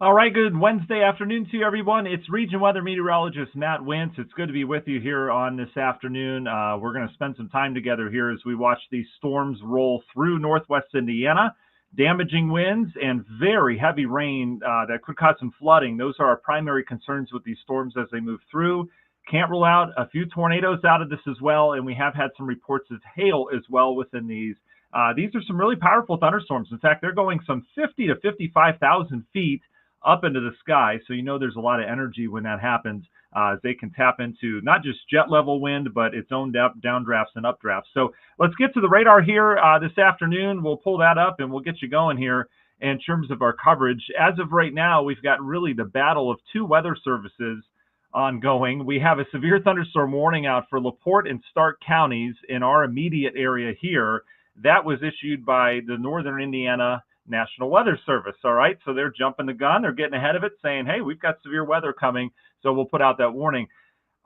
All right, good Wednesday afternoon to you, everyone. It's Region Weather Meteorologist Matt Wintz. It's good to be with you here on this afternoon. We're going to spend some time together here as we watch these storms roll through northwest Indiana. Damaging winds and very heavy rain that could cause some flooding. Those are our primary concerns with these storms as they move through. Can't rule out a few tornadoes out of this as well, and we have had some reports of hail as well within these. These are some really powerful thunderstorms. In fact, they're going some 50 to 55,000 feet up into the sky. So you know there's a lot of energy when that happens. They can tap into not just jet level wind, but its own downdrafts and updrafts. So let's get to the radar here this afternoon. We'll pull that up and we'll get you going here in terms of our coverage. As of right now, we've got really the battle of two weather services ongoing. We have a severe thunderstorm warning out for LaPorte and Stark counties in our immediate area here. That was issued by the Northern Indiana National Weather Service. All right, so they're jumping the gun. They're getting ahead of it, saying, hey, we've got severe weather coming, so we'll put out that warning.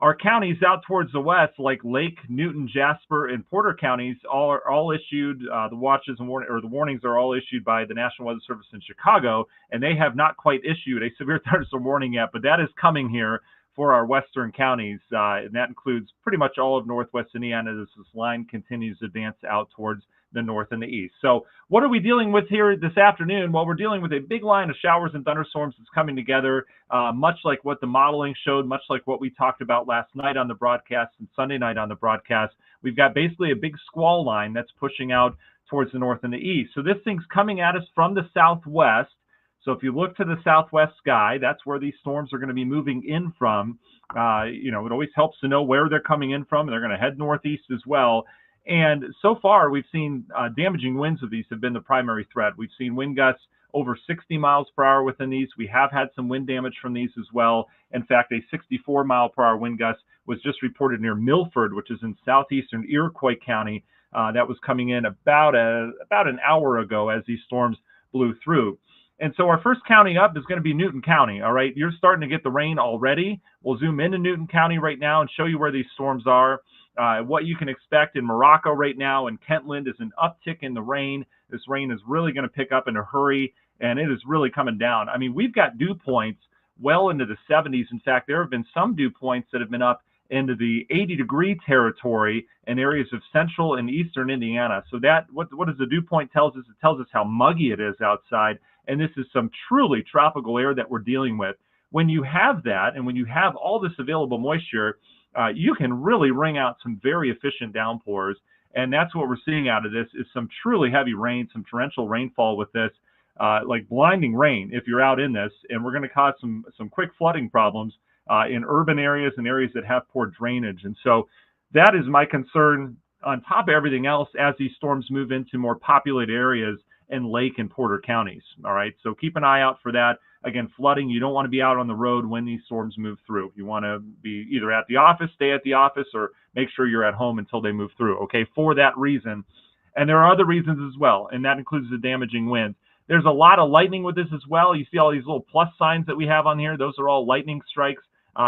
Our counties out towards the west, like Lake, Newton, Jasper, and Porter counties, are all issued the watches and the warnings are all issued by the National Weather Service in Chicago, and they have not quite issued a severe thunderstorm warning yet, but that is coming here for our western counties, and that includes pretty much all of northwest Indiana as this line continues to advance out towards the north and the east. So what are we dealing with here this afternoon? Well, we're dealing with a big line of showers and thunderstorms that's coming together, much like what the modeling showed, much like what we talked about last night on the broadcast and Sunday night on the broadcast. We've got basically a big squall line that's pushing out towards the north and the east. So this thing's coming at us from the southwest. So if you look to the southwest sky, that's where these storms are going to be moving in from. It always helps to know where they're coming in from. They're going to head northeast as well. And so far, we've seen damaging winds of these have been the primary threat. We've seen wind gusts over 60 miles per hour within these. We have had some wind damage from these as well. In fact, a 64 mile per hour wind gust was just reported near Milford, which is in southeastern Iroquois County. That was coming in about an hour ago as these storms blew through. And so our first county up is going to be Newton County. All right, you're starting to get the rain already. We'll zoom into Newton County right now and show you where these storms are. What you can expect in Morocco right now and Kentland is an uptick in the rain. This rain is really going to pick up in a hurry, and it is really coming down. I mean, we've got dew points well into the 70s. In fact, there have been some dew points that have been up into the 80-degree territory in areas of central and eastern Indiana. So that what does the dew point tells us? It tells us how muggy it is outside, and this is some truly tropical air that we're dealing with. When you have that, and when you have all this available moisture, you can really wring out some very efficient downpours, and that's what we're seeing out of this is some truly heavy rain, some torrential rainfall with this, like blinding rain if you're out in this, and we're going to cause some quick flooding problems in urban areas and areas that have poor drainage. And so that is my concern on top of everything else as these storms move into more populated areas in Lake and Porter counties. All right, so keep an eye out for that. Again, flooding, you don't want to be out on the road when these storms move through. You want to be either at the office, stay at the office, or make sure you're at home until they move through, okay, for that reason. And there are other reasons as well, and that includes the damaging winds. There's a lot of lightning with this as well. You see all these little plus signs that we have on here. Those are all lightning strikes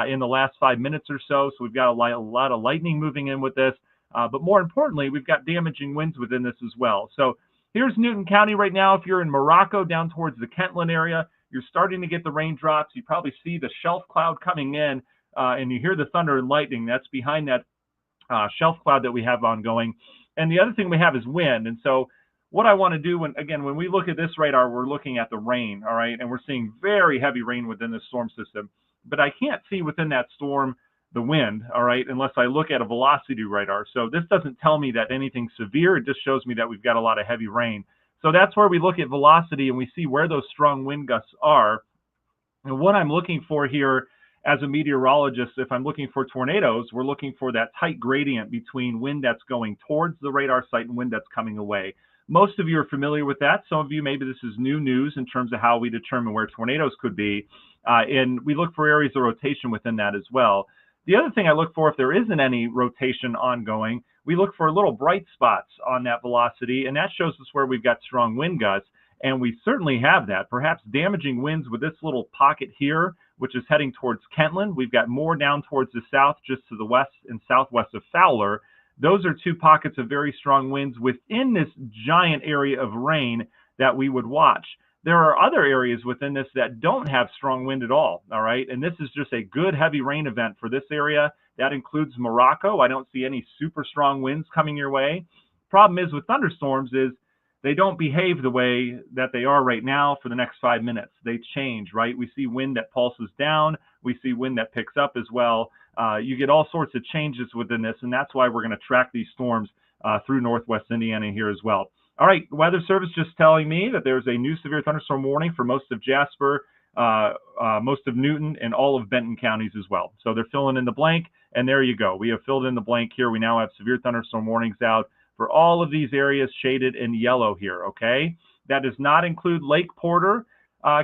in the last 5 minutes or so. So we've got a lot of lightning moving in with this. But more importantly, we've got damaging winds within this as well. So here's Newton County right now. If you're in Morocco down towards the Kentland area, you're starting to get the raindrops. You probably see the shelf cloud coming in, and you hear the thunder and lightning. That's behind that shelf cloud that we have ongoing. And the other thing we have is wind. And so what I want to do when we look at this radar, we're looking at the rain, all right? And we're seeing very heavy rain within the storm system. But I can't see within that storm the wind, all right, unless I look at a velocity radar. So this doesn't tell me that anything's severe. It just shows me that we've got a lot of heavy rain. So that's where we look at velocity and we see where those strong wind gusts are. And what I'm looking for here as a meteorologist, if I'm looking for tornadoes, we're looking for that tight gradient between wind that's going towards the radar site and wind that's coming away. Most of you are familiar with that. Some of you, maybe this is new news in terms of how we determine where tornadoes could be. And we look for areas of rotation within that as well. The other thing I look for, if there isn't any rotation ongoing, we look for little bright spots on that velocity, and that shows us where we've got strong wind gusts, and we certainly have that. Perhaps damaging winds with this little pocket here, which is heading towards Kentland. We've got more down towards the south, just to the west and southwest of Fowler. Those are two pockets of very strong winds within this giant area of rain that we would watch. there are other areas within this that don't have strong wind at all, all right? And this is just a good heavy rain event for this area. That includes Morocco. I don't see any super strong winds coming your way. Problem is with thunderstorms is they don't behave the way that they are right now for the next 5 minutes. They change, right? We see wind that pulses down. We see wind that picks up as well. You get all sorts of changes within this, and that's why we're going to track these storms through northwest Indiana here as well. All right, Weather Service just telling me that there's a new severe thunderstorm warning for most of Jasper, most of Newton, and all of Benton counties as well. So they're filling in the blank, and there you go. We have filled in the blank here. We now have severe thunderstorm warnings out for all of these areas shaded in yellow here, okay? That does not include Lake Porter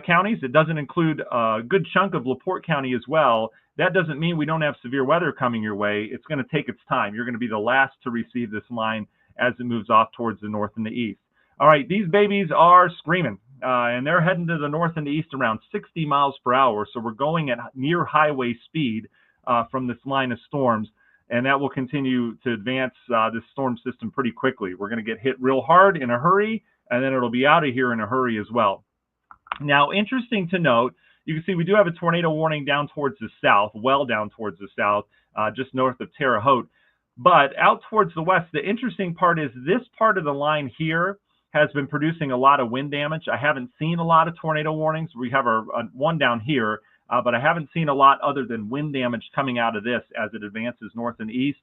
counties. It doesn't include a good chunk of LaPorte County as well. That doesn't mean we don't have severe weather coming your way. It's going to take its time. You're going to be the last to receive this line as it moves off towards the north and the east. All right, these babies are screaming, and they're heading to the north and the east around 60 miles per hour. So we're going at near highway speed from this line of storms, and that will continue to advance this storm system pretty quickly. We're going to get hit real hard in a hurry, and then it'll be out of here in a hurry as well. Now, interesting to note, you can see we do have a tornado warning down towards the south, well down towards the south, just north of Terre Haute. But out towards the west, the interesting part is this part of the line here has been producing a lot of wind damage. I haven't seen a lot of tornado warnings. We have our one down here, but I haven't seen a lot other than wind damage coming out of this as it advances north and east.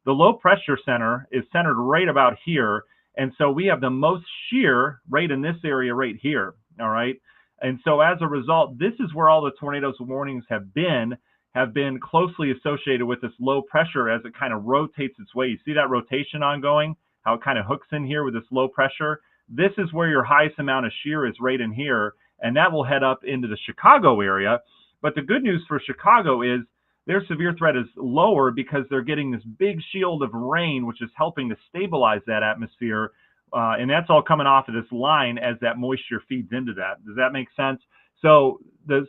The low pressure center is centered right about here, and so we have the most shear right in this area right here, all right? And so as a result, this is where all the tornadoes warnings have been closely associated with this low pressure as it kind of rotates its way. You see that rotation ongoing, how it kind of hooks in here with this low pressure? This is where your highest amount of shear is right in here, and that will head up into the Chicago area. But the good news for Chicago is their severe threat is lower because they're getting this big shield of rain, which is helping to stabilize that atmosphere. And that's all coming off of this line as that moisture feeds into that. Does that make sense? So the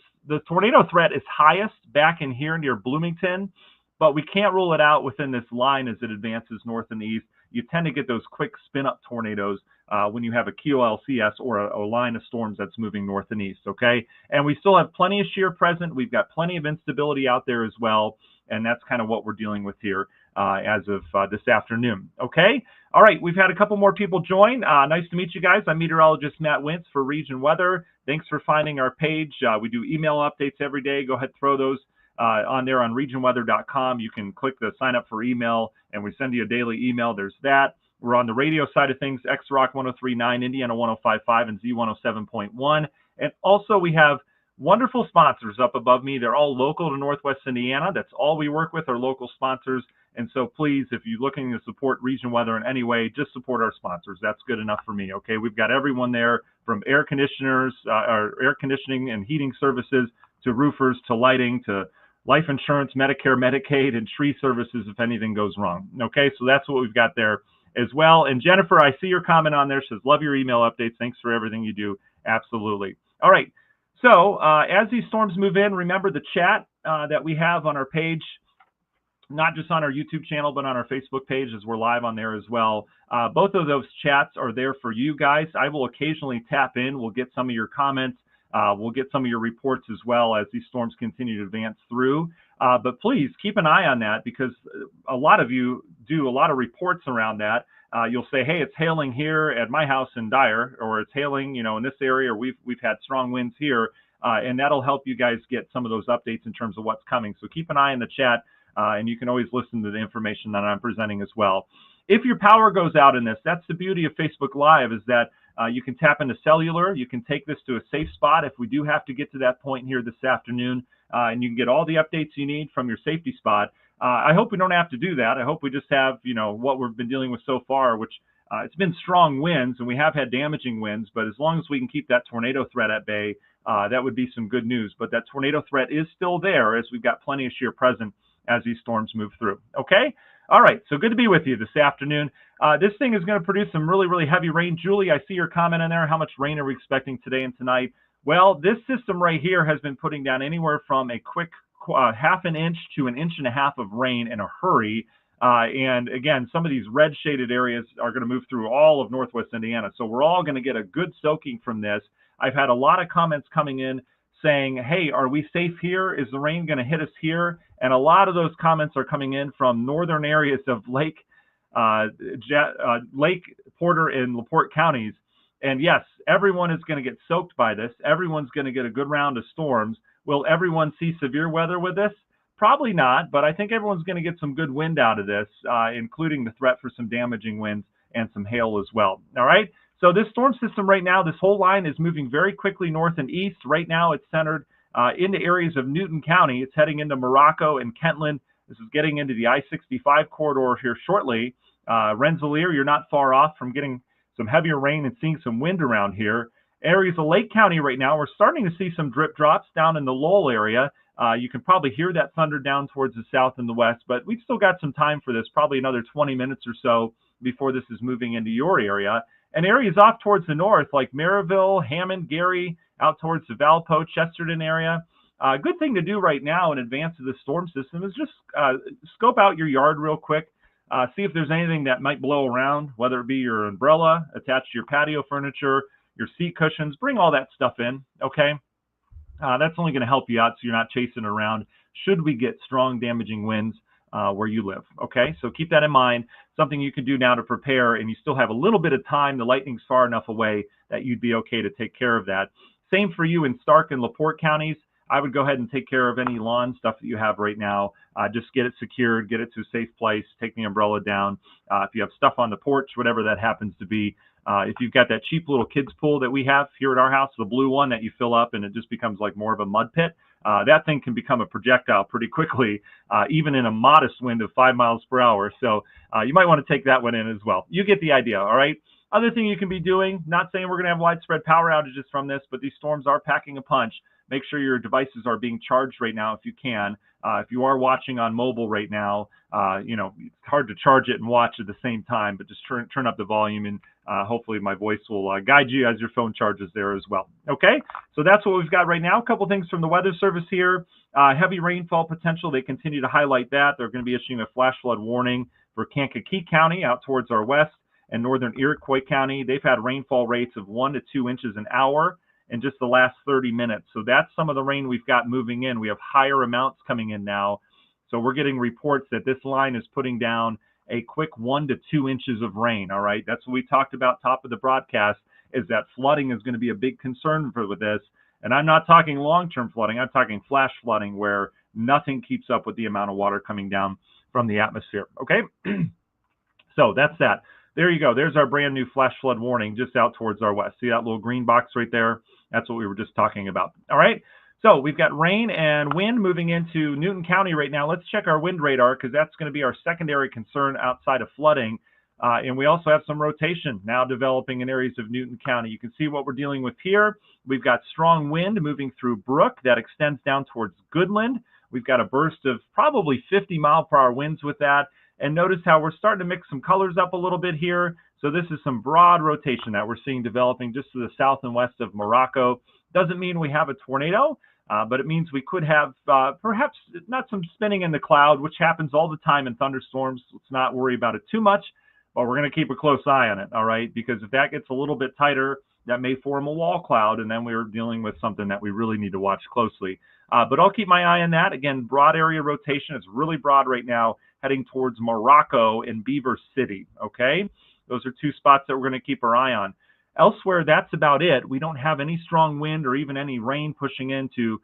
tornado threat is highest back in here near Bloomington, but we can't rule it out within this line as it advances north and east. You tend to get those quick spin-up tornadoes when you have a QLCS or a line of storms that's moving north and east, okay? And we still have plenty of shear present. We've got plenty of instability out there as well, and that's kind of what we're dealing with here as of this afternoon, okay? All right, we've had a couple more people join. Nice to meet you guys. I'm meteorologist Matt Wintz for Region Weather. Thanks for finding our page. We do email updates every day. Go ahead, throw those on there on regionweather.com. You can click the sign up for email, and we send you a daily email. There's that. We're on the radio side of things, X-Rock 103.9, Indiana 105.5, and Z107.1. And also we have wonderful sponsors up above me. They're all local to Northwest Indiana. That's all we work with are local sponsors. And so please, if you're looking to support Region Weather in any way, just support our sponsors. That's good enough for me, okay? We've got everyone there from air conditioners, or air conditioning and heating services, to roofers, to lighting, to life insurance, Medicare, Medicaid, and tree services if anything goes wrong. Okay, so that's what we've got there as well. And Jennifer, I see your comment on there. She says, love your email updates. Thanks for everything you do. Absolutely. All right. So as these storms move in, remember the chat that we have on our page, not just on our YouTube channel, but on our Facebook page as we're live on there as well. Both of those chats are there for you guys. I will occasionally tap in. We'll get some of your comments. We'll get some of your reports as well as these storms continue to advance through. But please keep an eye on that because a lot of you do a lot of reports around that. You'll say, hey, it's hailing here at my house in Dyer, or it's hailing, you know, in this area, or we've had strong winds here. And that'll help you guys get some of those updates in terms of what's coming. So keep an eye on the chat, and you can always listen to the information that I'm presenting as well. If your power goes out in this, that's the beauty of Facebook Live, is that you can tap into cellular. You can take this to a safe spot if we do have to get to that point here this afternoon, and you can get all the updates you need from your safety spot. I hope we don't have to do that. I hope we just have, you know, what we've been dealing with so far, which it's been strong winds, and we have had damaging winds, but as long as we can keep that tornado threat at bay, that would be some good news. But that tornado threat is still there as we've got plenty of shear present as these storms move through. Okay? All right, so good to be with you this afternoon. This thing is going to produce some really, really heavy rain. Julie, I see your comment in there. How much rain are we expecting today and tonight? Well, this system right here has been putting down anywhere from a quick half an inch to an inch and a half of rain in a hurry. And again, some of these red shaded areas are going to move through all of northwest Indiana. So we're all going to get a good soaking from this. I've had a lot of comments coming in saying, hey, are we safe here? Is the rain going to hit us here? And a lot of those comments are coming in from northern areas of Lake Porter and LaPorte counties. And yes, everyone is going to get soaked by this. Everyone's going to get a good round of storms. Will everyone see severe weather with this? Probably not, but I think everyone's going to get some good wind out of this, including the threat for some damaging winds and some hail as well. All right, so this storm system right now, this whole line is moving very quickly north and east. Right now it's centered into areas of Newton County. It's heading into Morocco and Kentland. This is getting into the I-65 corridor here shortly. Rensselaer, you're not far off from getting some heavier rain and seeing some wind around here. Areas of Lake County right now, we're starting to see some drip drops down in the Lowell area. You can probably hear that thunder down towards the south and the west, but we've still got some time for this, probably another 20 minutes or so before this is moving into your area. And areas off towards the north, like Maryville, Hammond, Gary, out towards the Valpo, Chesterton area. Good thing to do right now in advance of the storm system is just scope out your yard real quick. See if there's anything that might blow around, whether it be your umbrella attached to your patio furniture, your seat cushions. Bring all that stuff in, okay? That's only going to help you out so you're not chasing around should we get strong damaging winds where you live, okay? So keep that in mind, something you can do now to prepare, and you still have a little bit of time. The lightning's far enough away that you'd be okay to take care of that. Same for you in Stark and LaPorte counties. I would go ahead and take care of any lawn stuff that you have right now. Just get it secured, get it to a safe place, take the umbrella down. If you have stuff on the porch, whatever that happens to be, if you've got that cheap little kids pool that we have here at our house, the blue one that you fill up and it just becomes like more of a mud pit, that thing can become a projectile pretty quickly, even in a modest wind of 5 miles per hour. So you might want to take that one in as well. You get the idea, all right? Other thing you can be doing, not saying we're going to have widespread power outages from this, but these storms are packing a punch. Make sure your devices are being charged right now if you can. If you are watching on mobile right now, you know, it's hard to charge it and watch at the same time, but just turn up the volume and hopefully my voice will guide you as your phone charges there as well. Okay, so that's what we've got right now. A couple things from the Weather Service here. Heavy rainfall potential. They continue to highlight that. They're going to be issuing a flash flood warning for Kankakee County out towards our west and northern Iroquois County. They've had rainfall rates of 1 to 2 inches an hour in just the last 30 minutes. So that's some of the rain we've got moving in. We have higher amounts coming in now. So we're getting reports that this line is putting down a quick 1 to 2 inches of rain. All right. That's what we talked about top of the broadcast, is that flooding is going to be a big concern with this. And I'm not talking long-term flooding. I'm talking flash flooding where nothing keeps up with the amount of water coming down from the atmosphere. Okay. So that's that. There you go. There's our brand new flash flood warning just out towards our west. See that little green box right there? That's what we were just talking about. All right. So we've got rain and wind moving into Newton County right now. Let's check our wind radar because that's going to be our secondary concern outside of flooding. And we also have some rotation now developing in areas of Newton County. You can see what we're dealing with here. We've got strong wind moving through Brook that extends down towards Goodland. We've got a burst of probably 50-mile-per-hour winds with that. And notice how we're starting to mix some colors up a little bit here. So this is some broad rotation that we're seeing developing just to the south and west of Morocco. Doesn't mean we have a tornado, but it means we could have perhaps not some spinning in the cloud, which happens all the time in thunderstorms. Let's not worry about it too much, but we're going to keep a close eye on it, all right? Because if that gets a little bit tighter, that may form a wall cloud, and then we're dealing with something that we really need to watch closely. But I'll keep my eye on that. Again, broad area rotation. It's really broad right now, heading towards Morocco and Beaver City, okay? Those are two spots that we're going to keep our eye on. Elsewhere, that's about it. We don't have any strong wind or even any rain pushing into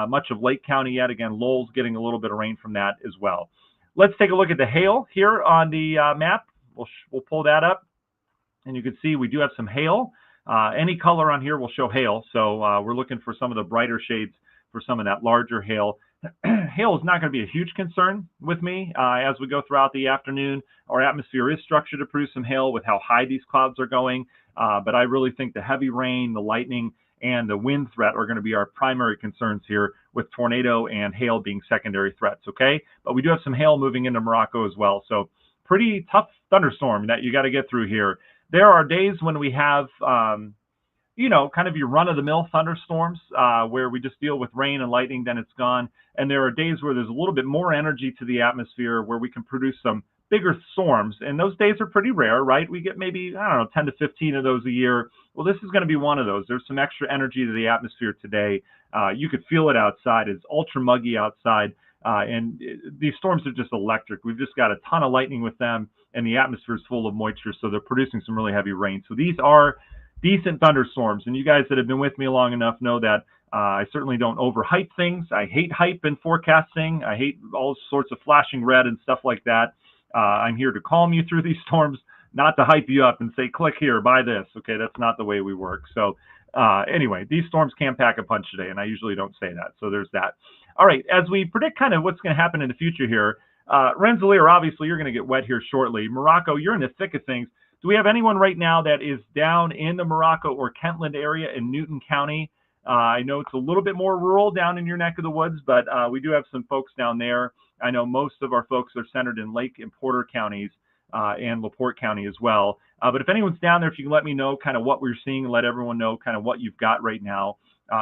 much of Lake County yet. Again, Lowell's getting a little bit of rain from that as well. Let's take a look at the hail here on the map. We'll pull that up, and you can see we do have some hail. Any color on here will show hail, so we're looking for some of the brighter shades for some of that larger hail. Hail is not going to be a huge concern with me as we go throughout the afternoon. Our atmosphere is structured to produce some hail with how high these clouds are going, but I really think the heavy rain, the lightning, and the wind threat are going to be our primary concerns here, with tornado and hail being secondary threats, okay? But we do have some hail moving into Morocco as well, so pretty tough thunderstorm that you got to get through here. There are days when we have you know, kind of your run-of-the-mill thunderstorms where we just deal with rain and lightning, then it's gone. And there are days where there's a little bit more energy to the atmosphere where we can produce some bigger storms, and those days are pretty rare, right? We get maybe, I don't know, 10 to 15 of those a year. Well, this is going to be one of those. There's some extra energy to the atmosphere today. You could feel it outside. It's ultra muggy outside, and these storms are just electric. We've just got a ton of lightning with them, and the atmosphere is full of moisture, so they're producing some really heavy rain. So these are decent thunderstorms, and you guys that have been with me long enough know that I certainly don't overhype things. I hate hype in forecasting. I hate all sorts of flashing red and stuff like that. I'm here to calm you through these storms, not to hype you up and say, click here, buy this. Okay, that's not the way we work. So anyway, these storms can pack a punch today, and I usually don't say that. So there's that. All right, as we predict kind of what's going to happen in the future here, Rensselaer, obviously, you're going to get wet here shortly. Morocco, you're in the thick of things. Do we have anyone right now that is down in the Morocco or Kentland area in Newton County? I know it's a little bit more rural down in your neck of the woods, but we do have some folks down there. I know most of our folks are centered in Lake and Porter counties and LaPorte County as well. But if anyone's down there, if you can let me know kind of what we're seeing and let everyone know kind of what you've got right now.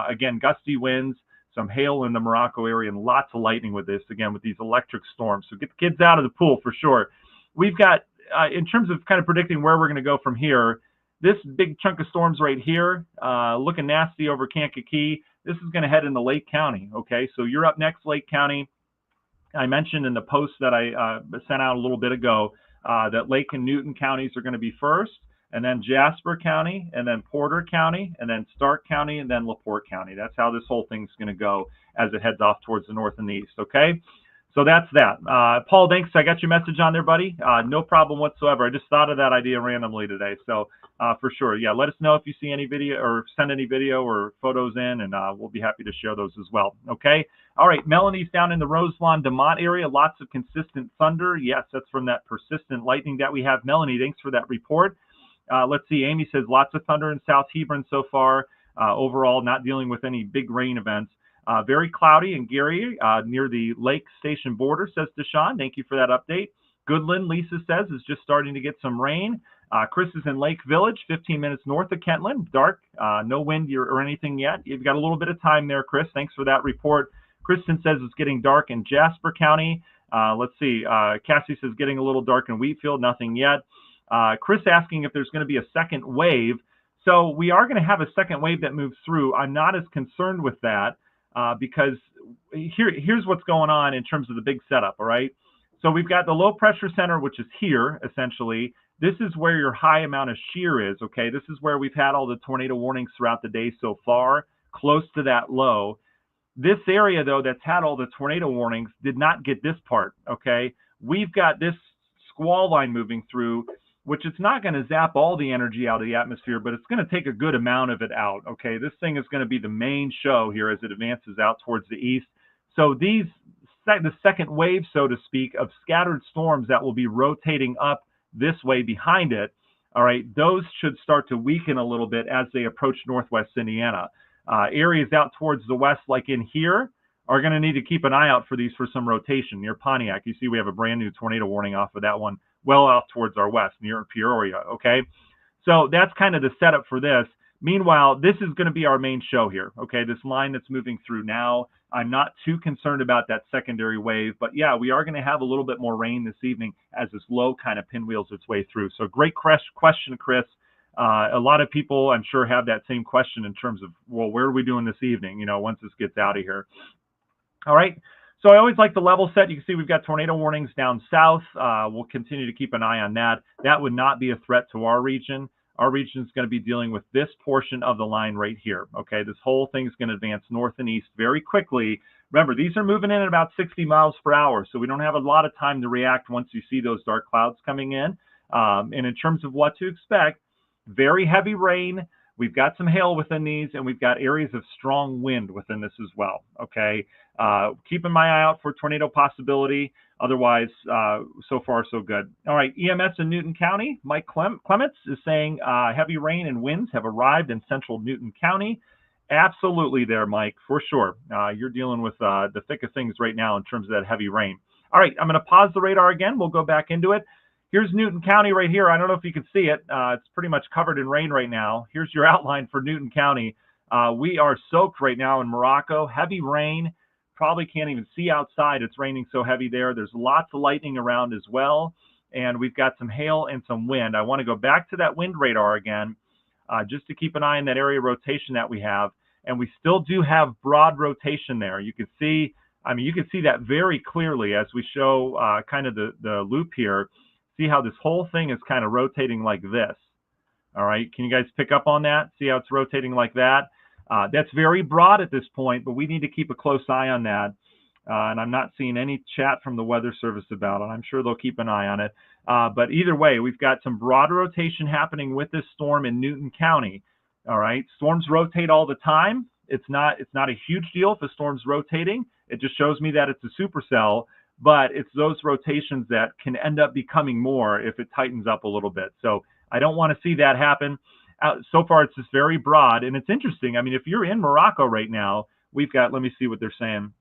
Again, gusty winds, some hail in the Morocco area, and lots of lightning with this, again, with these electric storms. So get the kids out of the pool for sure. We've got, in terms of kind of predicting where we're going to go from here, this big chunk of storms right here, looking nasty over Kankakee. This is going to head into Lake County, okay? So you're up next, Lake County. I mentioned in the post that I sent out a little bit ago that Lake and Newton counties are going to be first, and then Jasper County, and then Porter County, and then Stark County, and then LaPorte County. That's how this whole thing's going to go as it heads off towards the north and the east, okay? So that's that. Paul, thanks. I got your message on there, buddy. No problem whatsoever. I just thought of that idea randomly today. So for sure, yeah, let us know if you see any video or send any video or photos in, and we'll be happy to share those as well. Okay. All right. Melanie's down in the Roselawn, DeMont area. Lots of consistent thunder. Yes, that's from that persistent lightning that we have. Melanie, thanks for that report. Let's see. Amy says lots of thunder in South Hebron so far. Overall, not dealing with any big rain events. Very cloudy in Gary near the Lake Station border, says Deshaun. Thank you for that update. Goodland, Lisa says, is just starting to get some rain. Chris is in Lake Village, 15 minutes north of Kentland. Dark, no wind or anything yet. You've got a little bit of time there, Chris. Thanks for that report. Kristen says it's getting dark in Jasper County. Let's see. Cassie says getting a little dark in Wheatfield. Nothing yet. Chris asking if there's going to be a second wave. So we are going to have a second wave that moves through. I'm not as concerned with that. Because here's what's going on in terms of the big setup, all right? So we've got the low pressure center, which is here, essentially. This is where your high amount of shear is, okay? This is where we've had all the tornado warnings throughout the day so far, close to that low. This area, though, that's had all the tornado warnings did not get this part, okay? We've got this squall line moving through, which it's not going to zap all the energy out of the atmosphere, but it's going to take a good amount of it out, okay? This thing is going to be the main show here as it advances out towards the east. So the second wave, so to speak, of scattered storms that will be rotating up this way behind it, all right, those should start to weaken a little bit as they approach northwest Indiana. Areas out towards the west, like in here, are going to need to keep an eye out for these for some rotation. Near Pontiac, you see we have a brand new tornado warning off of that one, well off towards our west, near Peoria, okay? So that's kind of the setup for this. Meanwhile, this is going to be our main show here, okay? This line that's moving through now. I'm not too concerned about that secondary wave, but yeah, we are going to have a little bit more rain this evening as this low kind of pinwheels its way through. So great question, Chris. A lot of people, I'm sure, have that same question in terms of, well, where are we doing this evening, you know, once this gets out of here? All right. So I always like the level set. You can see we've got tornado warnings down south. We'll continue to keep an eye on that. That would not be a threat to our region. Our region is going to be dealing with this portion of the line right here. Okay, this whole thing is going to advance north and east very quickly. Remember, these are moving in at about 60 miles per hour, so we don't have a lot of time to react once you see those dark clouds coming in. And in terms of what to expect, very heavy rain. We've got some hail within these, and we've got areas of strong wind within this as well, okay? Keeping my eye out for tornado possibility. Otherwise, so far, so good. All right, EMS in Newton County, Mike Clements is saying heavy rain and winds have arrived in central Newton County. Absolutely there, Mike, for sure. You're dealing with the thick of things right now in terms of that heavy rain. All right, I'm going to pause the radar again. We'll go back into it. Here's Newton County right here. I don't know if you can see it. It's pretty much covered in rain right now. Here's your outline for Newton County. We are soaked right now in Morocco. Heavy rain. Probably can't even see outside. It's raining so heavy there. There's lots of lightning around as well. and we've got some hail and some wind. I want to go back to that wind radar again, just to keep an eye on that area of rotation that we have. And we still do have broad rotation there. You can see, I mean, you can see that very clearly as we show kind of the loop here. See how this whole thing is kind of rotating like this. All right, can you guys pick up on that? See how it's rotating like that? That's very broad at this point, but we need to keep a close eye on that. And I'm not seeing any chat from the Weather Service about it. I'm sure they'll keep an eye on it. But either way, we've got some broad rotation happening with this storm in Newton County. All right, storms rotate all the time. It's not a huge deal if a storm's rotating. It just shows me that it's a supercell, but it's those rotations that can end up becoming more if it tightens up a little bit. So I don't want to see that happen. So far, it's just very broad, and it's interesting. I mean, if you're in Morocco right now, we've got, let me see what they're saying.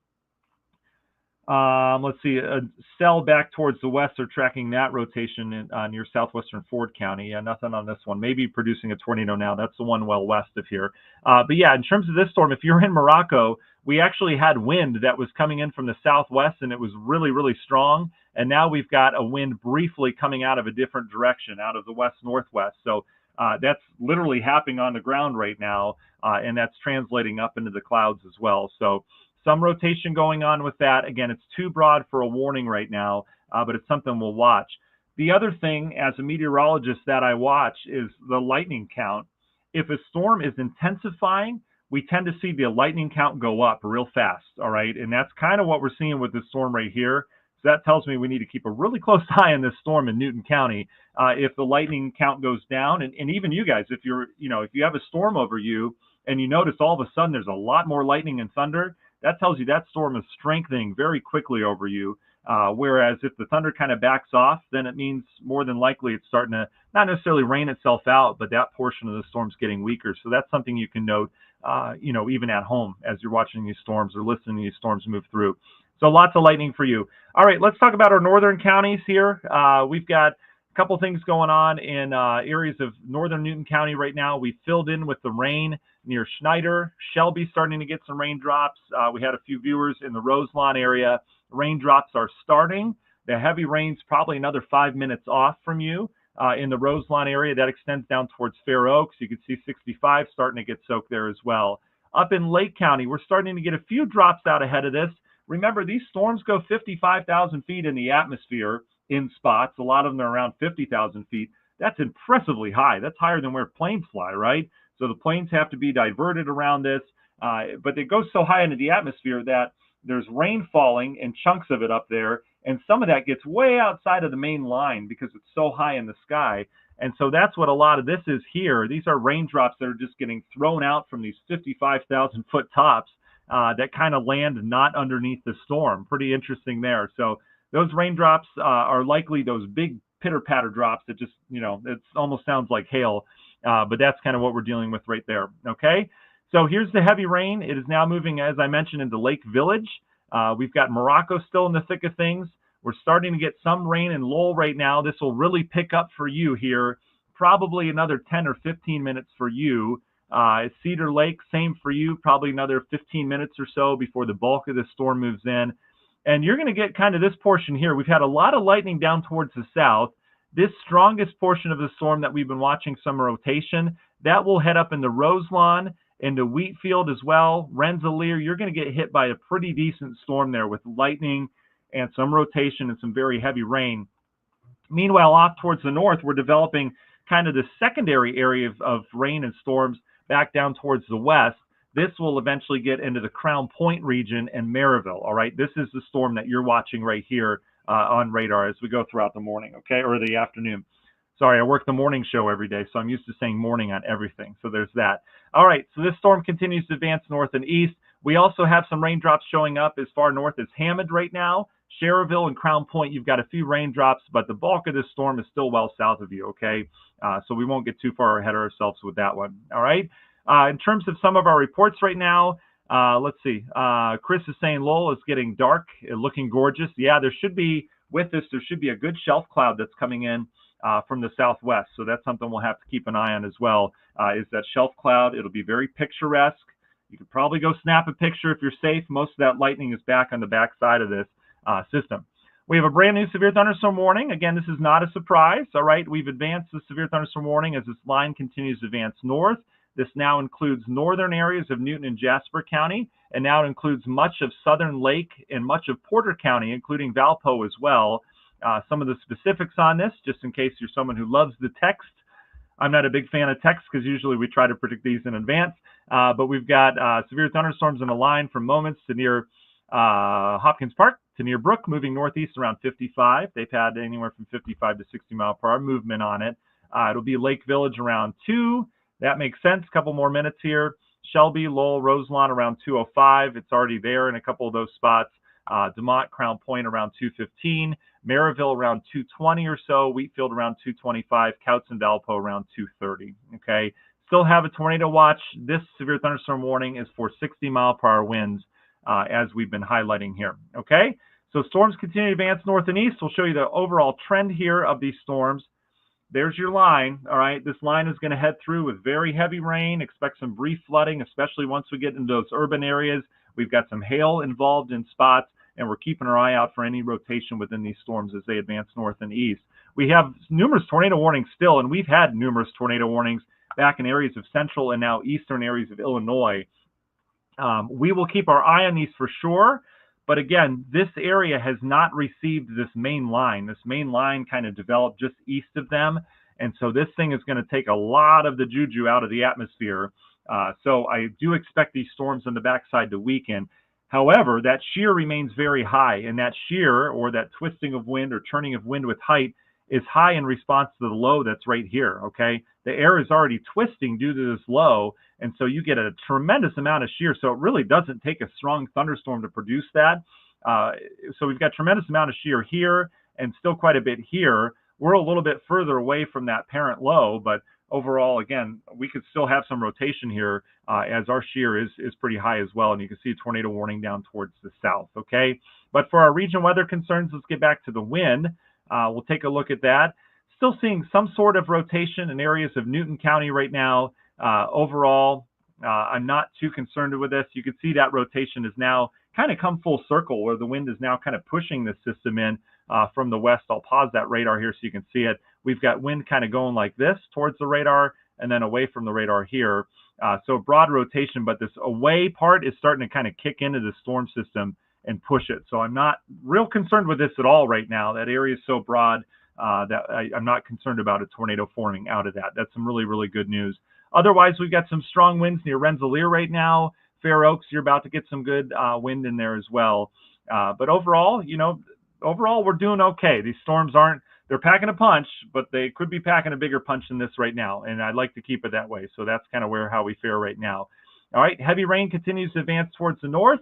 Let's see, a cell back towards the west, they're tracking that rotation near southwestern Ford County. Yeah, nothing on this one. Maybe producing a tornado now. That's the one well west of here. But yeah, in terms of this storm, if you're in Morocco, we actually had wind that was coming in from the southwest, and it was really, really strong. And now we've got a wind briefly coming out of a different direction, out of the west-northwest. So that's literally happening on the ground right now, and that's translating up into the clouds as well. So some rotation going on with that. Again, it's too broad for a warning right now, but it's something we'll watch. The other thing, as a meteorologist, that I watch is the lightning count. If a storm is intensifying, we tend to see the lightning count go up real fast, all right? And that's kind of what we're seeing with this storm right here. So that tells me we need to keep a really close eye on this storm in Newton County. If the lightning count goes down, and even you guys, if you're, if you have a storm over you and you notice all of a sudden there's a lot more lightning and thunder, that tells you that storm is strengthening very quickly over you. Whereas if the thunder kind of backs off, then it means more than likely it's starting to not necessarily rain itself out, but that portion of the storm's getting weaker. So that's something you can note, even at home as you're watching these storms or listening to these storms move through. So lots of lightning for you. All right, let's talk about our northern counties here. We've got a couple things going on in areas of northern Newton County right now. We filled in with the rain near Schneider. Shelby starting to get some raindrops. We had a few viewers in the Roselawn area. Raindrops are starting. The heavy rain's probably another 5 minutes off from you in the Roselawn area. That extends down towards Fair Oaks. You can see 65 starting to get soaked there as well. Up in Lake County, we're starting to get a few drops out ahead of this. Remember, these storms go 55,000 feet in the atmosphere in spots. A lot of them are around 50,000 feet. That's impressively high. That's higher than where planes fly, right? So the planes have to be diverted around this. But it goes so high into the atmosphere that there's rain falling and chunks of it up there. And some of that gets way outside of the main line because it's so high in the sky. And so that's what a lot of this is here. These are raindrops that are just getting thrown out from these 55,000 foot tops that kind of land not underneath the storm. Pretty interesting there. So those raindrops are likely those big pitter-patter drops that just, it almost sounds like hail. But that's kind of what we're dealing with right there. Okay. So here's the heavy rain. It is now moving, as I mentioned, into Lake Village. We've got Morocco still in the thick of things. We're starting to get some rain in Lowell right now. This will really pick up for you here, probably another 10 or 15 minutes for you. Cedar Lake, same for you, probably another 15 minutes or so before the bulk of the storm moves in. And you're going to get kind of this portion here. We've had a lot of lightning down towards the south. This strongest portion of the storm that we've been watching some rotation, that will head up into Roselawn, into Wheatfield as well. Rensselaer, you're going to get hit by a pretty decent storm there with lightning and some rotation and some very heavy rain. Meanwhile, off towards the north, we're developing kind of the secondary area of rain and storms back down towards the west. This will eventually get into the Crown Point region and Maryville. All right, this is the storm that you're watching right here on radar as we go throughout the morning, okay, or the afternoon. Sorry, I work the morning show every day, so I'm used to saying morning on everything. So there's that. All right, so this storm continues to advance north and east. We also have some raindrops showing up as far north as Hammond right now. Cherryville and Crown Point, you've got a few raindrops, but the bulk of this storm is still well south of you, okay? So we won't get too far ahead of ourselves with that one, all right? In terms of some of our reports right now, let's see. Chris is saying Lowell is getting dark, looking gorgeous. Yeah, there should be, with this, there should be a good shelf cloud that's coming in from the southwest. So that's something we'll have to keep an eye on as well, is that shelf cloud. It'll be very picturesque. You could probably go snap a picture if you're safe. Most of that lightning is back on the back side of this system. We have a brand new severe thunderstorm warning. Again, this is not a surprise. All right, we've advanced the severe thunderstorm warning as this line continues to advance north. This now includes northern areas of Newton and Jasper County, and now it includes much of Southern Lake and much of Porter County, including Valpo as well. Some of the specifics on this, just in case you're someone who loves the text. I'm not a big fan of text because usually we try to predict these in advance, but we've got severe thunderstorms in a line from Moments to near Hopkins Park to near Brook, moving northeast around 55. They've had anywhere from 55 to 60 mile per hour movement on it. It'll be Lake Village around 2. That makes sense. A couple more minutes here. Shelby, Lowell, Roselawn around 205. It's already there in a couple of those spots. DeMont, Crown Point around 215. Maryville around 220 or so. Wheatfield around 225. Couts and Valpo around 230. Okay. Still have a tornado watch. This severe thunderstorm warning is for 60 mile per hour winds, as we've been highlighting here. Okay. So storms continue to advance north and east. We'll show you the overall trend here of these storms. There's your line. All right, this line is going to head through with very heavy rain. Expect some brief flooding, especially once we get into those urban areas. We've got some hail involved in spots, and we're keeping our eye out for any rotation within these storms as they advance north and east. We have numerous tornado warnings still, and we've had numerous tornado warnings back in areas of central and now eastern areas of Illinois. We will keep our eye on these for sure. But again, this area has not received this main line. This main line kind of developed just east of them. And so this thing is going to take a lot of the juju out of the atmosphere. So I do expect these storms on the backside to weaken. However, that shear remains very high. And that shear, or that twisting of wind or turning of wind with height, is high in response to the low that's right here, okay? The air is already twisting due to this low, and so you get a tremendous amount of shear. So it really doesn't take a strong thunderstorm to produce that. So we've got tremendous amount of shear here and still quite a bit here. We're a little bit further away from that parent low, but overall, again, we could still have some rotation here as our shear is pretty high as well, and you can see a tornado warning down towards the south, okay? But for our region weather concerns, let's get back to the wind. We'll take a look at that. Still seeing some sort of rotation in areas of Newton County right now. Overall, I'm not too concerned with this. You can see that rotation has now kind of come full circle where the wind is now kind of pushing the system in from the west. I'll pause that radar here so you can see it. We've got wind kind of going like this towards the radar and then away from the radar here. So broad rotation, but this away part is starting to kind of kick into the storm system and push it. So I'm not real concerned with this at all right now. That area is so broad that I'm not concerned about a tornado forming out of that. That's some really, really good news. Otherwise, we've got some strong winds near Rensselaer right now. Fair Oaks, you're about to get some good wind in there as well. But overall, overall, we're doing okay. These storms they're packing a punch, but they could be packing a bigger punch than this right now. And I'd like to keep it that way. So that's kind of how we fare right now. All right, heavy rain continues to advance towards the north.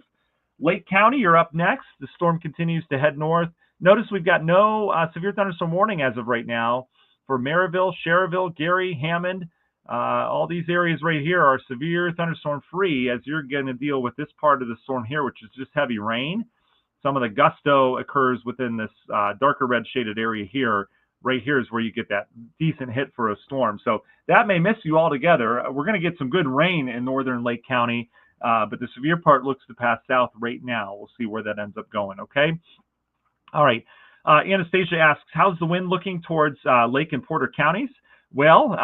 Lake County, you're up next. The storm continues to head north. Notice we've got no severe thunderstorm warning as of right now for Maryville, Schererville, Gary, Hammond. All these areas right here are severe thunderstorm free as you're going to deal with this part of the storm here, which is just heavy rain. Some of the gusto occurs within this darker red shaded area here. Right here is where you get that decent hit for a storm. So that may miss you altogether. We're going to get some good rain in northern Lake County. But the severe part looks to pass south right now. We'll see where that ends up going, okay? All right. Anastasia asks, how's the wind looking towards Lake and Porter counties? Well,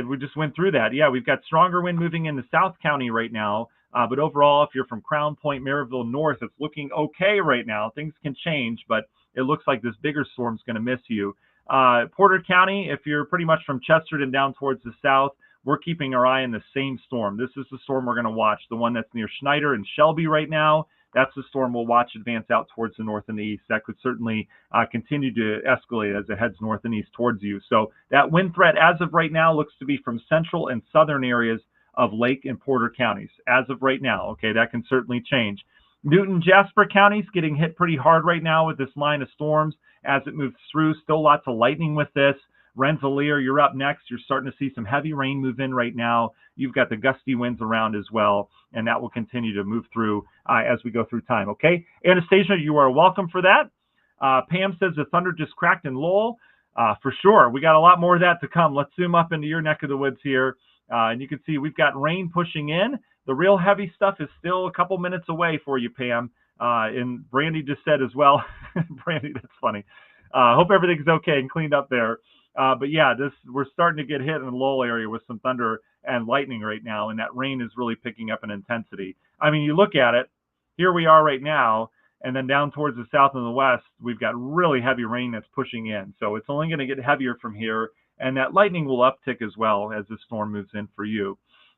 we just went through that. Yeah, we've got stronger wind moving into South County right now. But overall, if you're from Crown Point, Maryville north, it's looking okay right now. Things can change, but it looks like this bigger storm's going to miss you. Porter County, if you're pretty much from Chesterton down towards the south, we're keeping our eye on the same storm. This is the storm we're going to watch, the one that's near Schneider and Shelby right now. That's the storm we'll watch advance out towards the north and the east. That could certainly continue to escalate as it heads north and east towards you. So that wind threat as of right now looks to be from central and southern areas of Lake and Porter counties as of right now. Okay, that can certainly change. Newton, Jasper counties getting hit pretty hard right now with this line of storms as it moves through. Still lots of lightning with this. Rensselaer, you're up next. You're starting to see some heavy rain move in right now. You've got the gusty winds around as well, and that will continue to move through as we go through time, okay? Anastasia, you are welcome for that. Pam says the thunder just cracked in Lowell. For sure. We got a lot more of that to come. Let's zoom up into your neck of the woods here, and you can see we've got rain pushing in. The real heavy stuff is still a couple minutes away for you, Pam. And Brandy just said as well, Brandy, that's funny. Hope everything's okay and cleaned up there. But yeah, we're starting to get hit in the Lowell area with some thunder and lightning right now, and that rain is really picking up in intensity. I mean, you look at it, here we are right now, and then down towards the south and the west, we've got really heavy rain that's pushing in. So it's only going to get heavier from here, and that lightning will uptick as well as the storm moves in for you.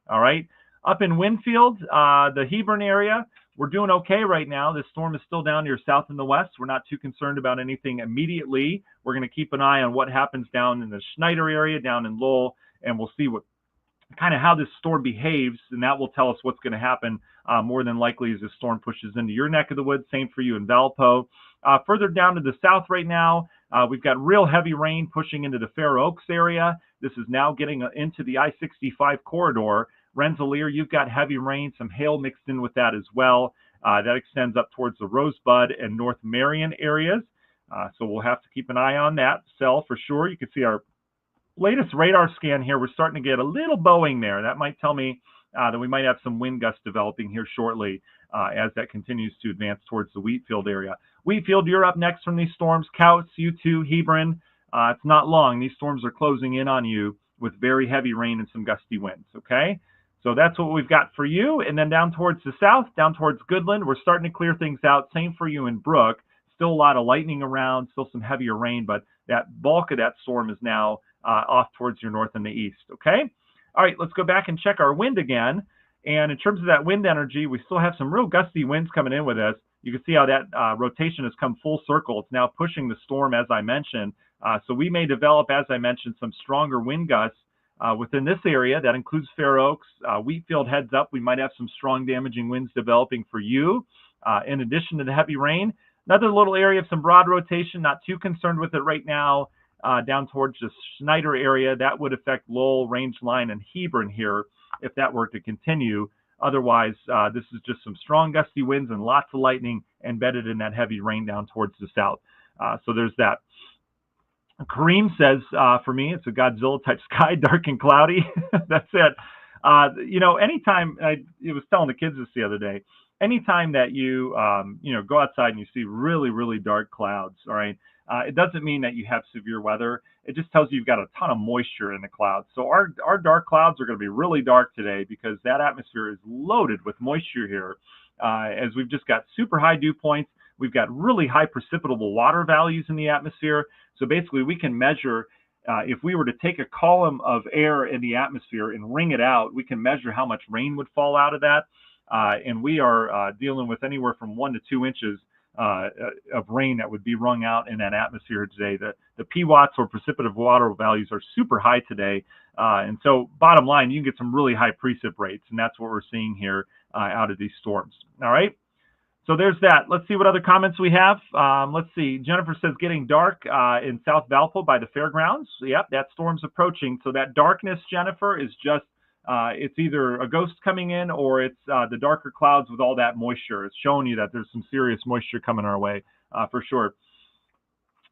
All right. Up in Winfield, the Hebron area, we're doing okay right now. This storm is still down near south and the west. We're not too concerned about anything immediately. We're going to keep an eye on what happens down in the Schneider area, down in Lowell, and we'll see what kind of how this storm behaves, and that will tell us what's going to happen more than likely as the storm pushes into your neck of the woods. Same for you in Valpo. Further down to the south right now, we've got real heavy rain pushing into the Fair Oaks area. This is now getting into the I-65 corridor. Rensselaer, you've got heavy rain, some hail mixed in with that as well. That extends up towards the Rosebud and North Marion areas. So we'll have to keep an eye on that cell for sure. You can see our latest radar scan here, we're starting to get a little bowing there. That might tell me that we might have some wind gusts developing here shortly as that continues to advance towards the Wheatfield area. Wheatfield, you're up next from these storms. Couts, you too, Hebron. It's not long. These storms are closing in on you with very heavy rain and some gusty winds, okay? So that's what we've got for you. And then down towards the south, down towards Goodland, we're starting to clear things out. Same for you in Brook. Still a lot of lightning around, still some heavier rain, but that bulk of that storm is now off towards your north and the east, okay? All right, let's go back and check our wind again. And in terms of that wind energy, we still have some real gusty winds coming in with us. You can see how that rotation has come full circle. It's now pushing the storm, as I mentioned. So we may develop, as I mentioned, some stronger wind gusts within this area. That includes Fair Oaks. Wheatfield heads up. We might have some strong damaging winds developing for you. In addition to the heavy rain, another little area of some broad rotation, not too concerned with it right now. Down towards the Schneider area, that would affect Lowell, Rangeline, and Hebron here if that were to continue. Otherwise, this is just some strong gusty winds and lots of lightning embedded in that heavy rain down towards the south. So there's that. Kareem says, for me, it's a Godzilla-type sky, dark and cloudy. That's it. You know, anytime, I was telling the kids this the other day, anytime that you, go outside and you see really, really dark clouds, all right, it doesn't mean that you have severe weather. It just tells you you've got a ton of moisture in the clouds. So our dark clouds are going to be really dark today because that atmosphere is loaded with moisture here. As we've just got super high dew points, we've got really high precipitable water values in the atmosphere. So basically we can measure, if we were to take a column of air in the atmosphere and wring it out, we can measure how much rain would fall out of that. And we are dealing with anywhere from 1 to 2 inches of rain that would be wrung out in that atmosphere today. The PWatts or precipitative water values are super high today. And so bottom line, you can get some really high precip rates, and that's what we're seeing here out of these storms. All right. So there's that. Let's see what other comments we have. Let's see. Jennifer says getting dark in South Valpo by the fairgrounds. Yep, that storm's approaching. So that darkness, Jennifer, is just it's either a ghost coming in or it's the darker clouds with all that moisture. It's showing you that there's some serious moisture coming our way for sure.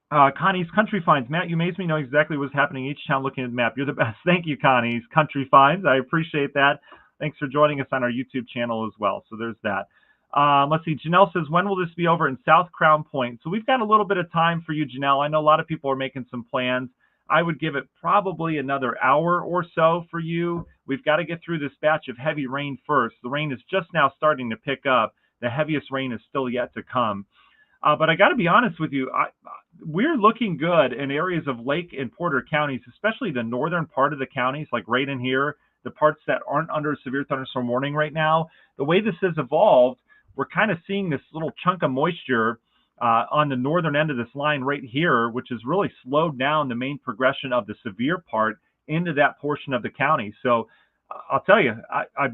Connie's Country Finds. Matt, you amaze me, know exactly what's happening each town looking at the map. You're the best. Thank you, Connie's Country Finds. I appreciate that. Thanks for joining us on our YouTube channel as well. So there's that. Let's see. Janelle says, when will this be over in South Crown Point? So we've got a little bit of time for you, Janelle. I know a lot of people are making some plans. I would give it probably another hour or so for you. We've got to get through this batch of heavy rain first. The rain is just now starting to pick up. The heaviest rain is still yet to come. But I got to be honest with you, we're looking good in areas of Lake and Porter counties, especially the northern part of the counties, like right in here, the parts that aren't under severe thunderstorm warning right now. The way this has evolved, we're kind of seeing this little chunk of moisture on the northern end of this line right here, which has really slowed down the main progression of the severe part into that portion of the county. So I'll tell you,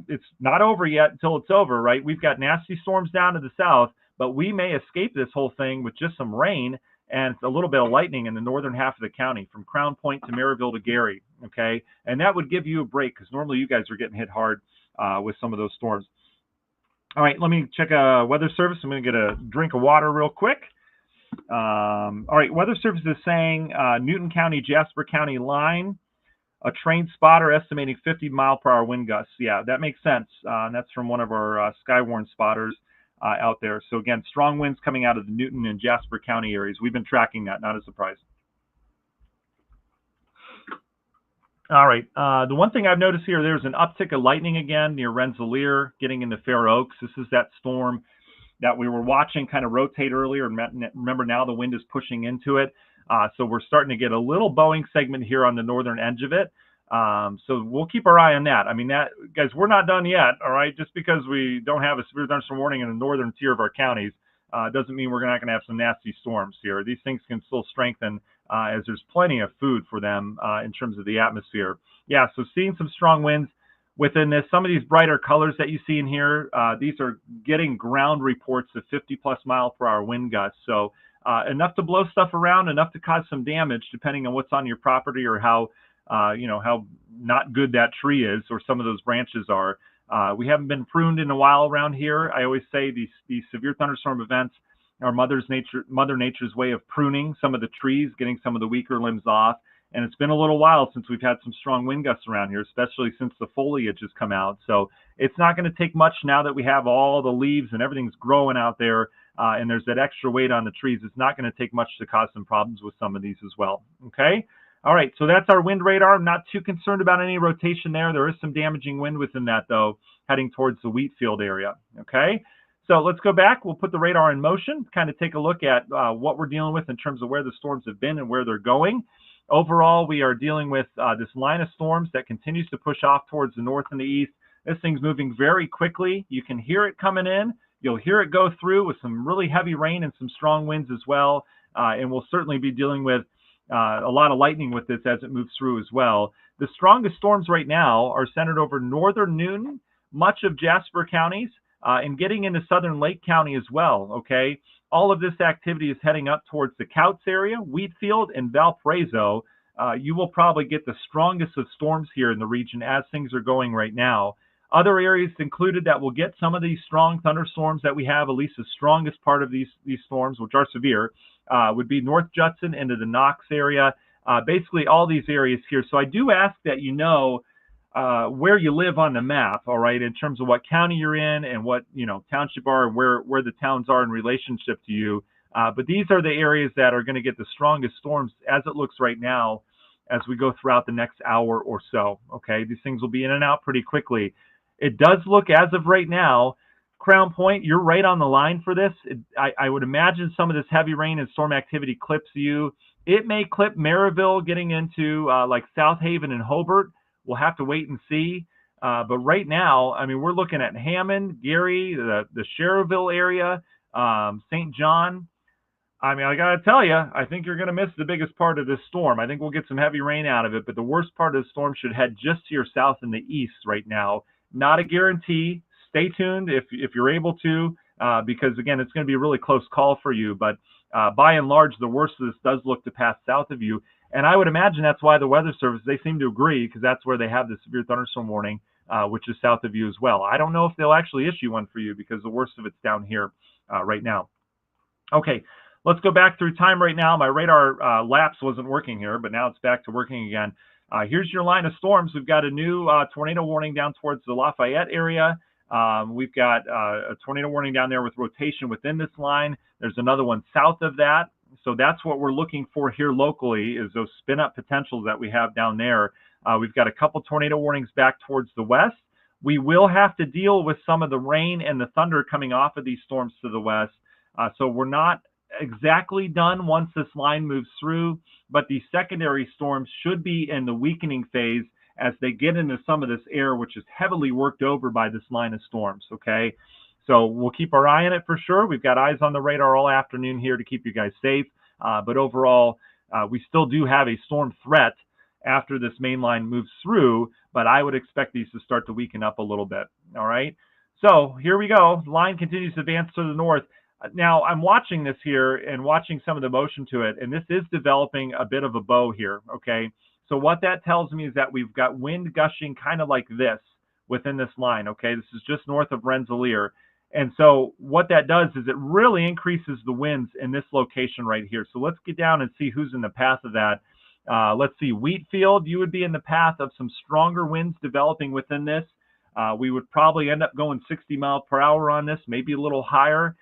it's not over yet until it's over, right? We've got nasty storms down to the south, but we may escape this whole thing with just some rain and a little bit of lightning in the northern half of the county, from Crown Point to Maryville to Gary, okay? And that would give you a break because normally you guys are getting hit hard with some of those storms. All right, let me check a weather service. I'm going to get a drink of water real quick. All right, weather service is saying Newton County, Jasper County line, a trained spotter estimating 50 mile per hour wind gusts. Yeah, that makes sense. And that's from one of our Skywarn spotters. out there. So again, strong winds coming out of the Newton and Jasper County areas. We've been tracking that, not a surprise. All right. The one thing I've noticed here, there's an uptick of lightning again near Rensselaer, getting into Fair Oaks. This is that storm that we were watching kind of rotate earlier. And remember, now the wind is pushing into it. So we're starting to get a little bowing segment here on the northern edge of it. So we'll keep our eye on that. I mean, that, guys, we're not done yet, all right? Just because we don't have a severe thunderstorm warning in the northern tier of our counties doesn't mean we're not going to have some nasty storms here. These things can still strengthen as there's plenty of food for them in terms of the atmosphere. Yeah, so seeing some strong winds within this. Some of these brighter colors that you see in here, these are getting ground reports of 50-plus mile-per-hour wind gusts. So enough to blow stuff around, enough to cause some damage, depending on what's on your property or how how not good that tree is or some of those branches are. We haven't been pruned in a while around here. I always say these severe thunderstorm events are Mother Nature's way of pruning some of the trees, getting some of the weaker limbs off. And it's been a little while since we've had some strong wind gusts around here, especially since the foliage has come out. So it's not going to take much now that we have all the leaves and everything's growing out there, and there's that extra weight on the trees. It's not going to take much to cause some problems with some of these as well. Okay? All right, so that's our wind radar. I'm not too concerned about any rotation there. There is some damaging wind within that, though, heading towards the wheat field area. Okay? So let's go back. We'll put the radar in motion, kind of take a look at what we're dealing with in terms of where the storms have been and where they're going. Overall, we are dealing with this line of storms that continues to push off towards the north and the east. This thing's moving very quickly. You can hear it coming in. You'll hear it go through with some really heavy rain and some strong winds as well. And we'll certainly be dealing with a lot of lightning with this as it moves through as well. The strongest storms right now are centered over northern Newton, much of Jasper counties, and getting into southern Lake County as well, okay? All of this activity is heading up towards the Couts area, Wheatfield, and Valparaiso. You will probably get the strongest of storms here in the region as things are going right now. Other areas included that will get some of these strong thunderstorms that we have, at least the strongest part of these storms, which are severe, would be North Judson into the Knox area, basically all these areas here. So I do ask that you know where you live on the map, all right, in terms of what county you're in and what, township are and where the towns are in relationship to you. But these are the areas that are going to get the strongest storms as it looks right now as we go throughout the next hour or so, okay? These things will be in and out pretty quickly. It does look, as of right now, Crown Point, you're right on the line for this. I would imagine some of this heavy rain and storm activity clips you. It may clip Maryville getting into like South Haven and Hobart. We'll have to wait and see. But right now, I mean, we're looking at Hammond, Gary, the Sherrville area, St. John. I mean, I got to tell you, I think you're going to miss the biggest part of this storm. I think we'll get some heavy rain out of it, but the worst part of the storm should head just to your south and the east right now. Not a guarantee. Stay tuned if you're able to, because, again, it's going to be a really close call for you. But by and large, the worst of this does look to pass south of you. And I would imagine that's why the Weather Service, they seem to agree, because that's where they have the severe thunderstorm warning, which is south of you as well. I don't know if they'll actually issue one for you because the worst of it's down here right now. Okay, let's go back through time right now. My radar lapse wasn't working here, but now it's back to working again. Here's your line of storms. We've got a new tornado warning down towards the Lafayette area. We've got a tornado warning down there with rotation within this line. There's another one south of that. So that's what we're looking for here locally, is those spin-up potentials that we have down there. We've got a couple tornado warnings back towards the west. We will have to deal with some of the rain and the thunder coming off of these storms to the west. So we're not exactly done once this line moves through, but the secondary storms should be in the weakening phase as they get into some of this air, which is heavily worked over by this line of storms, okay? So we'll keep our eye on it for sure. We've got eyes on the radar all afternoon here to keep you guys safe. But overall, we still do have a storm threat after this main line moves through, but I would expect these to start to weaken up a little bit, all right? So here we go. The line continues to advance to the north. Now, I'm watching this here and watching some of the motion to it, and this is developing a bit of a bow here, okay? So what that tells me is that we've got wind gushing kind of like this within this line, okay? This is just north of Rensselaer. And so what that does is it really increases the winds in this location right here. So let's get down and see who's in the path of that. Let's see, Wheatfield, you would be in the path of some stronger winds developing within this. We would probably end up going 60 miles per hour on this, maybe a little higher,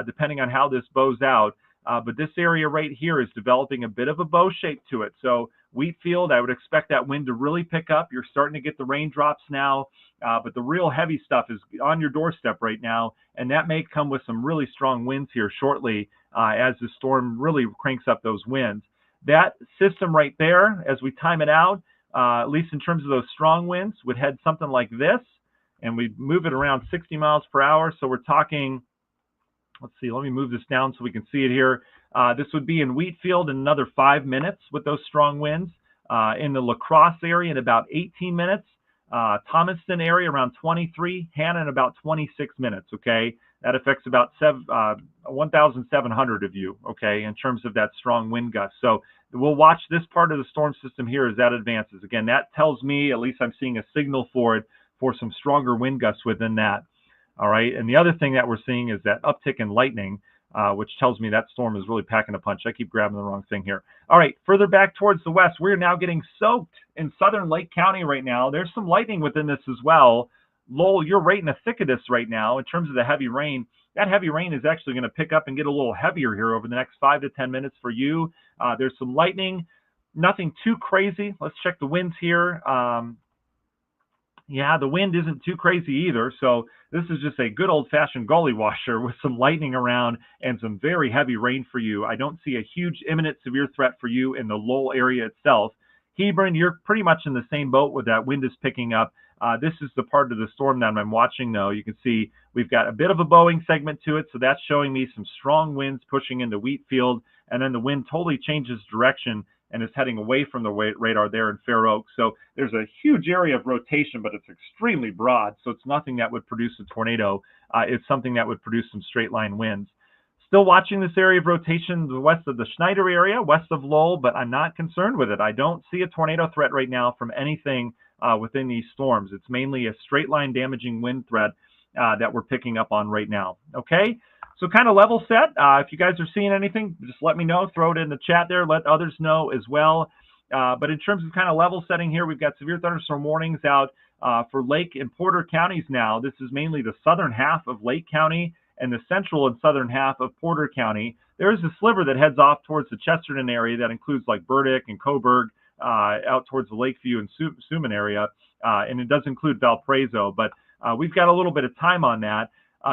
depending on how this bows out. But this area right here is developing a bit of a bow shape to it. So Wheatfield, I would expect that wind to really pick up. You're starting to get the raindrops now, but the real heavy stuff is on your doorstep right now, and that may come with some really strong winds here shortly as the storm really cranks up those winds. That system right there, as we time it out, at least in terms of those strong winds, would head something like this, and we move it around 60 miles per hour. So we're talking, let's see, let me move this down so we can see it here. This would be in Wheatfield in another 5 minutes with those strong winds. In the La Crosse area in about 18 minutes. Thomaston area around 23. Hanna in about 26 minutes, okay? That affects about 1,700 of you, okay, in terms of that strong wind gust. So we'll watch this part of the storm system here as that advances. Again, that tells me, at least I'm seeing a signal for it, for some stronger wind gusts within that. All right, and the other thing that we're seeing is that uptick in lightning, which tells me that storm is really packing a punch. I keep grabbing the wrong thing here. All right, further back towards the west, we're now getting soaked in southern Lake County right now. There's some lightning within this as well. Lowell, you're right in the thick of this right now in terms of the heavy rain. That heavy rain is actually going to pick up and get a little heavier here over the next 5 to 10 minutes for you. There's some lightning, nothing too crazy. Let's check the winds here. Yeah, the wind isn't too crazy either. So this is just a good old-fashioned gully washer with some lightning around and some very heavy rain for you. I don't see a huge imminent severe threat for you in the Lowell area itself. Hebron, you're pretty much in the same boat with that wind is picking up. This is the part of the storm that I'm watching, though. You can see we've got a bit of a bowing segment to it, so that's showing me some strong winds pushing into Wheatfield, and then the wind totally changes direction and is heading away from the radar there in Fair Oaks. So there's a huge area of rotation, but it's extremely broad, so it's nothing that would produce a tornado. It's something that would produce some straight line winds. Still watching this area of rotation the west of the Schneider area, west of Lowell, but I'm not concerned with it. I don't see a tornado threat right now from anything within these storms. It's mainly a straight line damaging wind threat that we're picking up on right now. Okay, so kind of level set. If you guys are seeing anything, just let me know. Throw it in the chat there. Let others know as well. But in terms of kind of level setting here, we've got severe thunderstorm warnings out for Lake and Porter counties now. This is mainly the southern half of Lake County and the central and southern half of Porter County. There is a sliver that heads off towards the Chesterton area that includes like Burdick and Coburg, out towards the Lakeview and Suman area, and it does include Valparaiso, but we've got a little bit of time on that.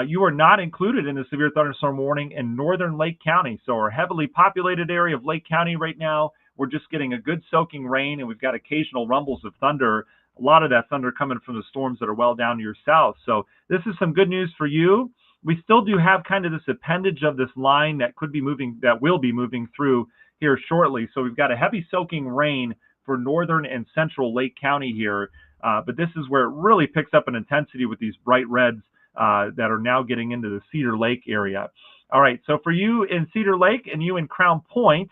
You are not included in the severe thunderstorm warning in northern Lake County, so our heavily populated area of Lake County right now, we're just getting a good soaking rain, and we've got occasional rumbles of thunder. A lot of that thunder coming from the storms that are well down to your south. So this is some good news for you. We still do have kind of this appendage of this line that could be moving, that will be moving through here shortly. So we've got a heavy soaking rain for northern and central Lake County here. But this is where it really picks up in intensity with these bright reds that are now getting into the Cedar Lake area. All right, so for you in Cedar Lake and you in Crown Point,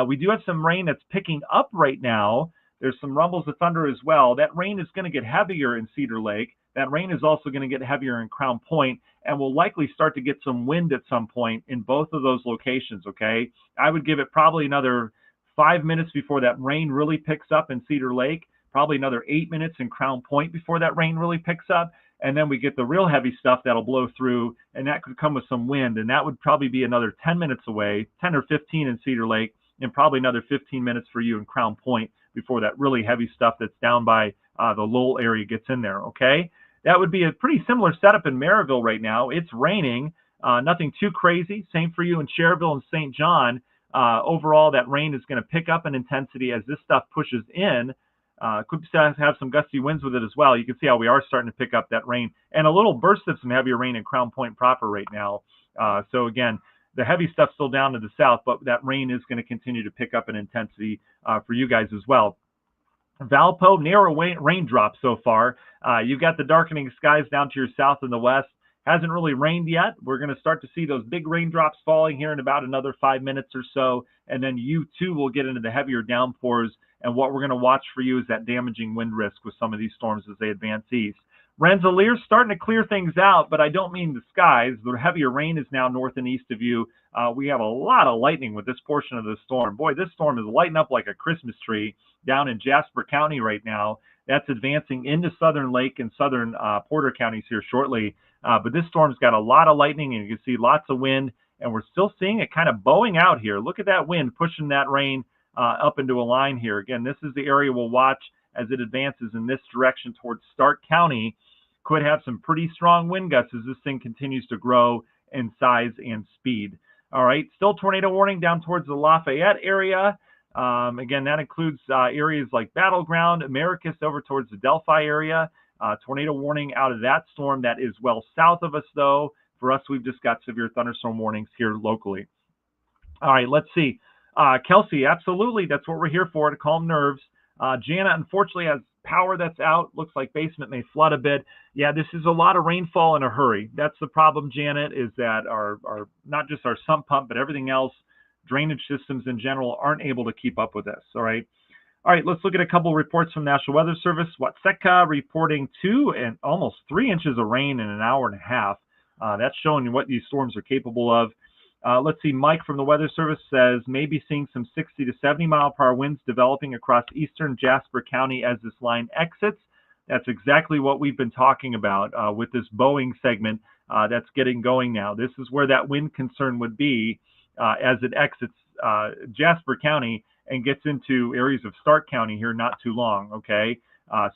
we do have some rain that's picking up right now. There's some rumbles of thunder as well. That rain is going to get heavier in Cedar Lake. That rain is also going to get heavier in Crown Point, and we'll likely start to get some wind at some point in both of those locations, okay? I would give it probably another 5 minutes before that rain really picks up in Cedar Lake, probably another 8 minutes in Crown Point before that rain really picks up, and then we get the real heavy stuff that'll blow through, and that could come with some wind, and that would probably be another 10 minutes away, 10 or 15 in Cedar Lake, and probably another 15 minutes for you in Crown Point before that really heavy stuff that's down by the Lowell area gets in there, okay? That would be a pretty similar setup in Maryville right now. It's raining, nothing too crazy. Same for you in Cherville and St. John. Overall, that rain is going to pick up in intensity as this stuff pushes in. Could have some gusty winds with it as well. You can see how we are starting to pick up that rain. And a little burst of some heavier rain in Crown Point proper right now. So again, the heavy stuff's still down to the south, but that rain is going to continue to pick up in intensity for you guys as well. Valpo, narrow raindrops so far. You've got the darkening skies down to your south and the west. Hasn't really rained yet. We're going to start to see those big raindrops falling here in about another 5 minutes or so, and then you too will get into the heavier downpours, and what we're going to watch for you is that damaging wind risk with some of these storms as they advance east. Rensselaer's starting to clear things out, but I don't mean the skies. The heavier rain is now north and east of you. We have a lot of lightning with this portion of the storm. Boy, this storm is lighting up like a Christmas tree down in Jasper County right now. That's advancing into Southern Lake and Southern Porter counties here shortly. But this storm's got a lot of lightning, and you can see lots of wind, and we're still seeing it kind of bowing out here. Look at that wind pushing that rain up into a line here. Again, this is the area we'll watch as it advances in this direction towards Stark County. Could have some pretty strong wind gusts as this thing continues to grow in size and speed. All right, still tornado warning down towards the Lafayette area. Again, that includes areas like Battleground, Americus over towards the Delphi area. Tornado warning out of that storm. That is well south of us, though. For us, we've just got severe thunderstorm warnings here locally. All right, let's see. Kelsey, absolutely. That's what we're here for, to calm nerves. Jana, unfortunately, has power that's out. Looks like basement may flood a bit. Yeah, this is a lot of rainfall in a hurry. That's the problem, Janet, is that our not just our sump pump, but everything else, drainage systems in general, aren't able to keep up with this. All right. All right, let's look at a couple reports from National Weather Service. Watseka reporting 2 and almost 3 inches of rain in an hour and a half. That's showing what these storms are capable of. Let's see, Mike from the Weather Service says maybe seeing some 60 to 70 mile per hour winds developing across eastern Jasper County as this line exits. That's exactly what we've been talking about with this Boeing segment that's getting going now. This is where that wind concern would be as it exits Jasper County and gets into areas of Stark County here not too long, okay?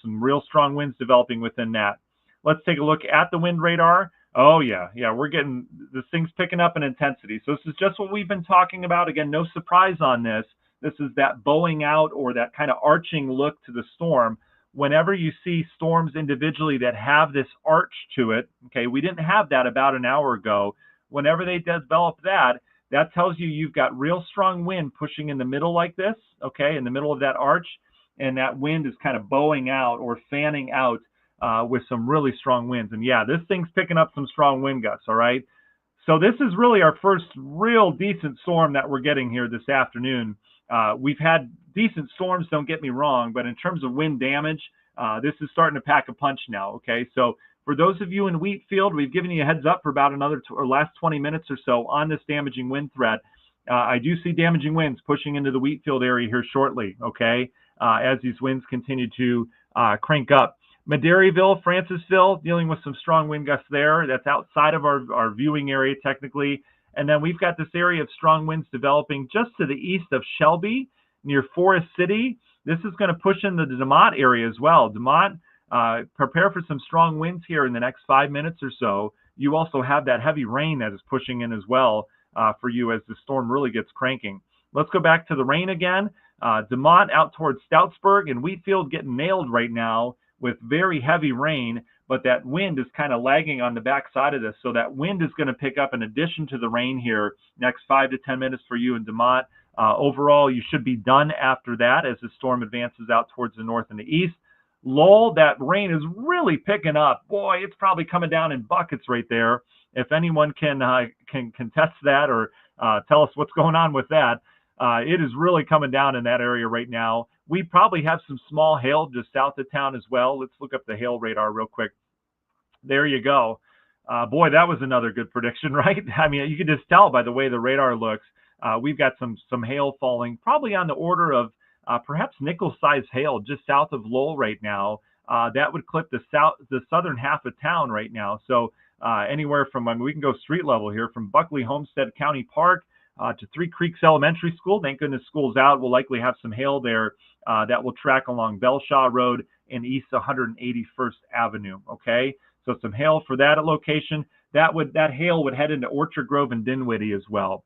Some real strong winds developing within that. Let's take a look at the wind radar. Oh, yeah, we're getting, this thing's picking up in intensity. So this is just what we've been talking about. Again, no surprise on this. This is that bowing out or that kind of arching look to the storm. Whenever you see storms individually that have this arch to it, okay, we didn't have that about an hour ago. Whenever they develop that, that tells you you've got real strong wind pushing in the middle like this, okay, in the middle of that arch, and that wind is kind of bowing out or fanning out with some really strong winds. And yeah, this thing's picking up some strong wind gusts, all right? So this is really our first real decent storm that we're getting here this afternoon. We've had decent storms, don't get me wrong, but in terms of wind damage, this is starting to pack a punch now, okay? So for those of you in Wheatfield, we've given you a heads up for about another last 20 minutes or so on this damaging wind threat. I do see damaging winds pushing into the Wheatfield area here shortly, okay, as these winds continue to crank up. Madairyville, Francisville, dealing with some strong wind gusts there. That's outside of our viewing area technically. And then we've got this area of strong winds developing just to the east of Shelby near Forest City. This is going to push into the DeMotte area as well. DeMotte, prepare for some strong winds here in the next 5 minutes or so. You also have that heavy rain that is pushing in as well for you as the storm really gets cranking. Let's go back to the rain again. DeMotte out towards Stoutsburg and Wheatfield getting nailed right now with very heavy rain, but that wind is kind of lagging on the backside of this. So that wind is going to pick up in addition to the rain here next 5 to 10 minutes for you in DeMotte. Overall, you should be done after that as the storm advances out towards the north and the east. Lowell, that rain is really picking up. Boy, it's probably coming down in buckets right there. If anyone can contest that or tell us what's going on with that, it is really coming down in that area right now. We probably have some small hail just south of town as well. Let's look up the hail radar real quick. There you go. Boy, that was another good prediction, right? I mean, you can just tell by the way the radar looks. We've got some hail falling, probably on the order of perhaps nickel-sized hail just south of Lowell right now. That would clip the southern half of town right now. So anywhere from, I mean, we can go street level here from Buckley Homestead County Park to Three Creeks Elementary School. Thank goodness school's out. We'll likely have some hail there that will track along Belshaw Road and East 181st Avenue. Okay, so some hail for that location. That hail would head into Orchard Grove and Dinwiddie as well.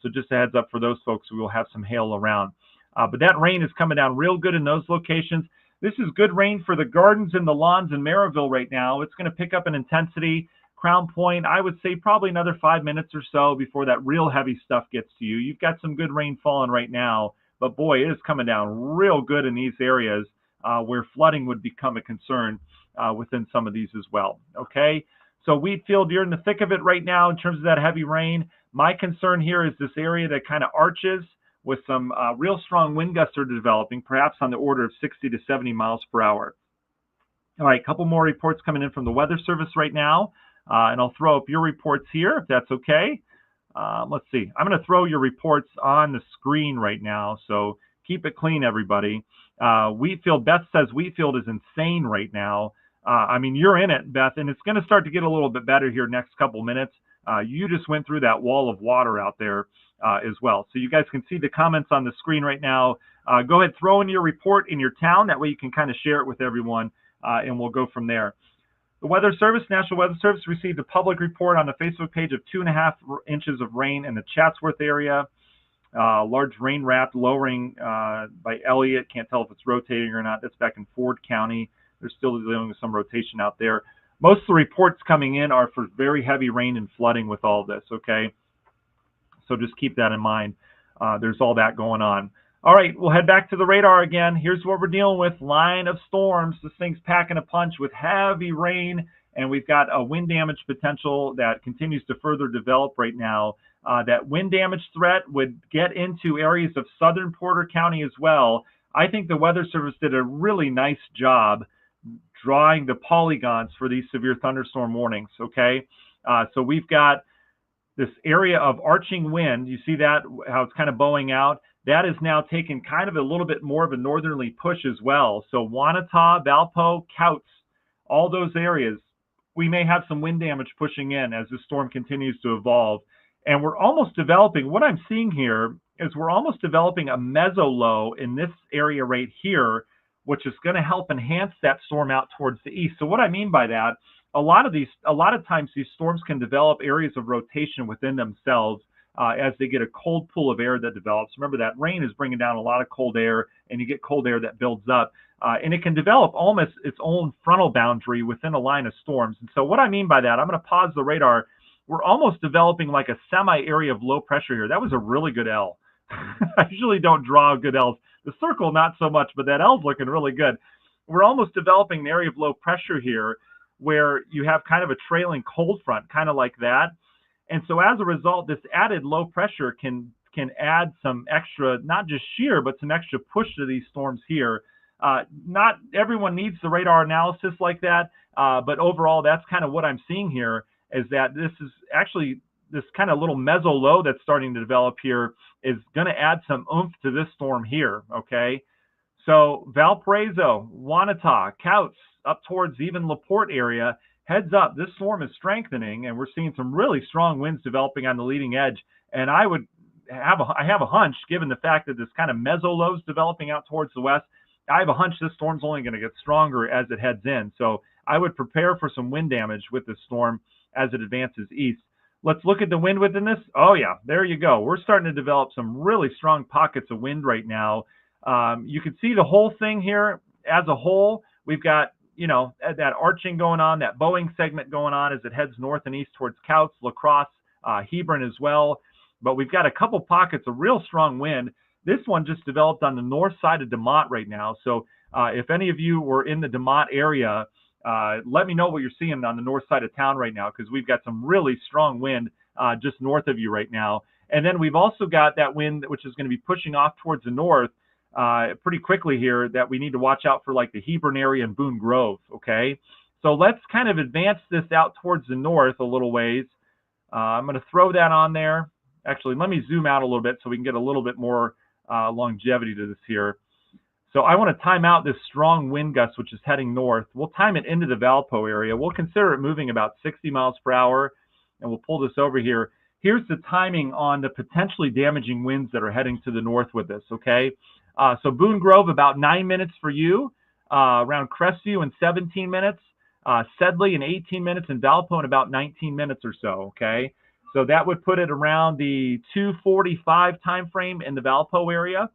So just a heads up for those folks, we will have some hail around. But that rain is coming down real good in those locations. This is good rain for the gardens and the lawns in Maryville right now. It's going to pick up in intensity. Crown Point, I would say probably another 5 minutes or so before that real heavy stuff gets to you. You've got some good rain falling right now, but boy, it is coming down real good in these areas where flooding would become a concern within some of these as well. Okay, so Wheatfield, you're in the thick of it right now in terms of that heavy rain. My concern here is this area that kind of arches with some real strong wind gusts are developing, perhaps on the order of 60 to 70 miles per hour. All right, a couple more reports coming in from the Weather Service right now. And I'll throw up your reports here, if that's okay. Let's see. I'm going to throw your reports on the screen right now, so keep it clean, everybody. Wheatfield, Beth says Wheatfield is insane right now. I mean, you're in it, Beth, and it's going to start to get a little bit better here next couple minutes. You just went through that wall of water out there as well. So you guys can see the comments on the screen right now. Go ahead, throw in your report in your town. That way you can kind of share it with everyone, and we'll go from there. The Weather Service, National Weather Service, received a public report on the Facebook page of 2.5 inches of rain in the Chatsworth area. Large rain wrapped lowering by Elliott. Can't tell if it's rotating or not. That's back in Ford County. They're still dealing with some rotation out there. Most of the reports coming in are for very heavy rain and flooding with all this, okay? So just keep that in mind. There's all that going on. All right, we'll head back to the radar again. Here's what we're dealing with. Line of storms. This thing's packing a punch with heavy rain, and we've got a wind damage potential that continues to further develop right now. That wind damage threat would get into areas of southern Porter County as well. I think the Weather Service did a really nice job drawing the polygons for these severe thunderstorm warnings, okay? So we've got this area of arching wind. You see that, how it's kind of bowing out? That is now taken kind of a little bit more of a northerly push as well. So Wanata, Valpo, Couts, all those areas, we may have some wind damage pushing in as the storm continues to evolve. And we're almost developing, what I'm seeing here is we're almost developing a mesolow in this area right here, which is going to help enhance that storm out towards the east. So what I mean by that, a lot of times these storms can develop areas of rotation within themselves as they get a cold pool of air that develops. Remember that rain is bringing down a lot of cold air, and you get cold air that builds up. And it can develop almost its own frontal boundary within a line of storms. And so what I mean by that, I'm going to pause the radar. We're almost developing like a semi-area of low pressure here. That was a really good L. I usually don't draw good L's. The circle, not so much, but that L's looking really good. We're almost developing an area of low pressure here where you have kind of a trailing cold front, kind of like that. And so as a result, this added low pressure can add some extra, not just shear, but some extra push to these storms here. Not everyone needs the radar analysis like that, but overall, that's kind of what I'm seeing here, is that this is actually this kind of little mesolow that's starting to develop here is going to add some oomph to this storm here, okay? So Valparaiso, Wanata, Couts, up towards even LaPorte area, heads up, this storm is strengthening, and we're seeing some really strong winds developing on the leading edge. And I have a hunch, given the fact that this kind of mesolow is developing out towards the west, I have a hunch this storm's only going to get stronger as it heads in. So I would prepare for some wind damage with this storm as it advances east. Let's look at the wind within this. Oh yeah, there you go. We're starting to develop some really strong pockets of wind right now. You can see the whole thing here as a whole. We've got, you know, that arching going on, that bowing segment going on as it heads north and east towards Couts, La Crosse, Hebron as well. But we've got a couple pockets of real strong wind. This one just developed on the north side of DeMotte right now. So if any of you were in the DeMotte area, let me know what you're seeing on the north side of town right now, because we've got some really strong wind just north of you right now. And then we've also got that wind which is going to be pushing off towards the north pretty quickly here, that we need to watch out for, like the Hebron area and Boone Grove, okay? So let's kind of advance this out towards the north a little ways. I'm going to throw that on there. Actually, let me zoom out a little bit so we can get a little bit more longevity to this here. So I want to time out this strong wind gust, which is heading north. We'll time it into the Valpo area. We'll consider it moving about 60 miles per hour, and we'll pull this over here. Here's the timing on the potentially damaging winds that are heading to the north with this, okay? So Boone Grove, about 9 minutes for you. Around Crestview in 17 minutes. Sedley in 18 minutes, and Valpo in about 19 minutes or so, okay? So that would put it around the 2:45 time frame in the Valpo area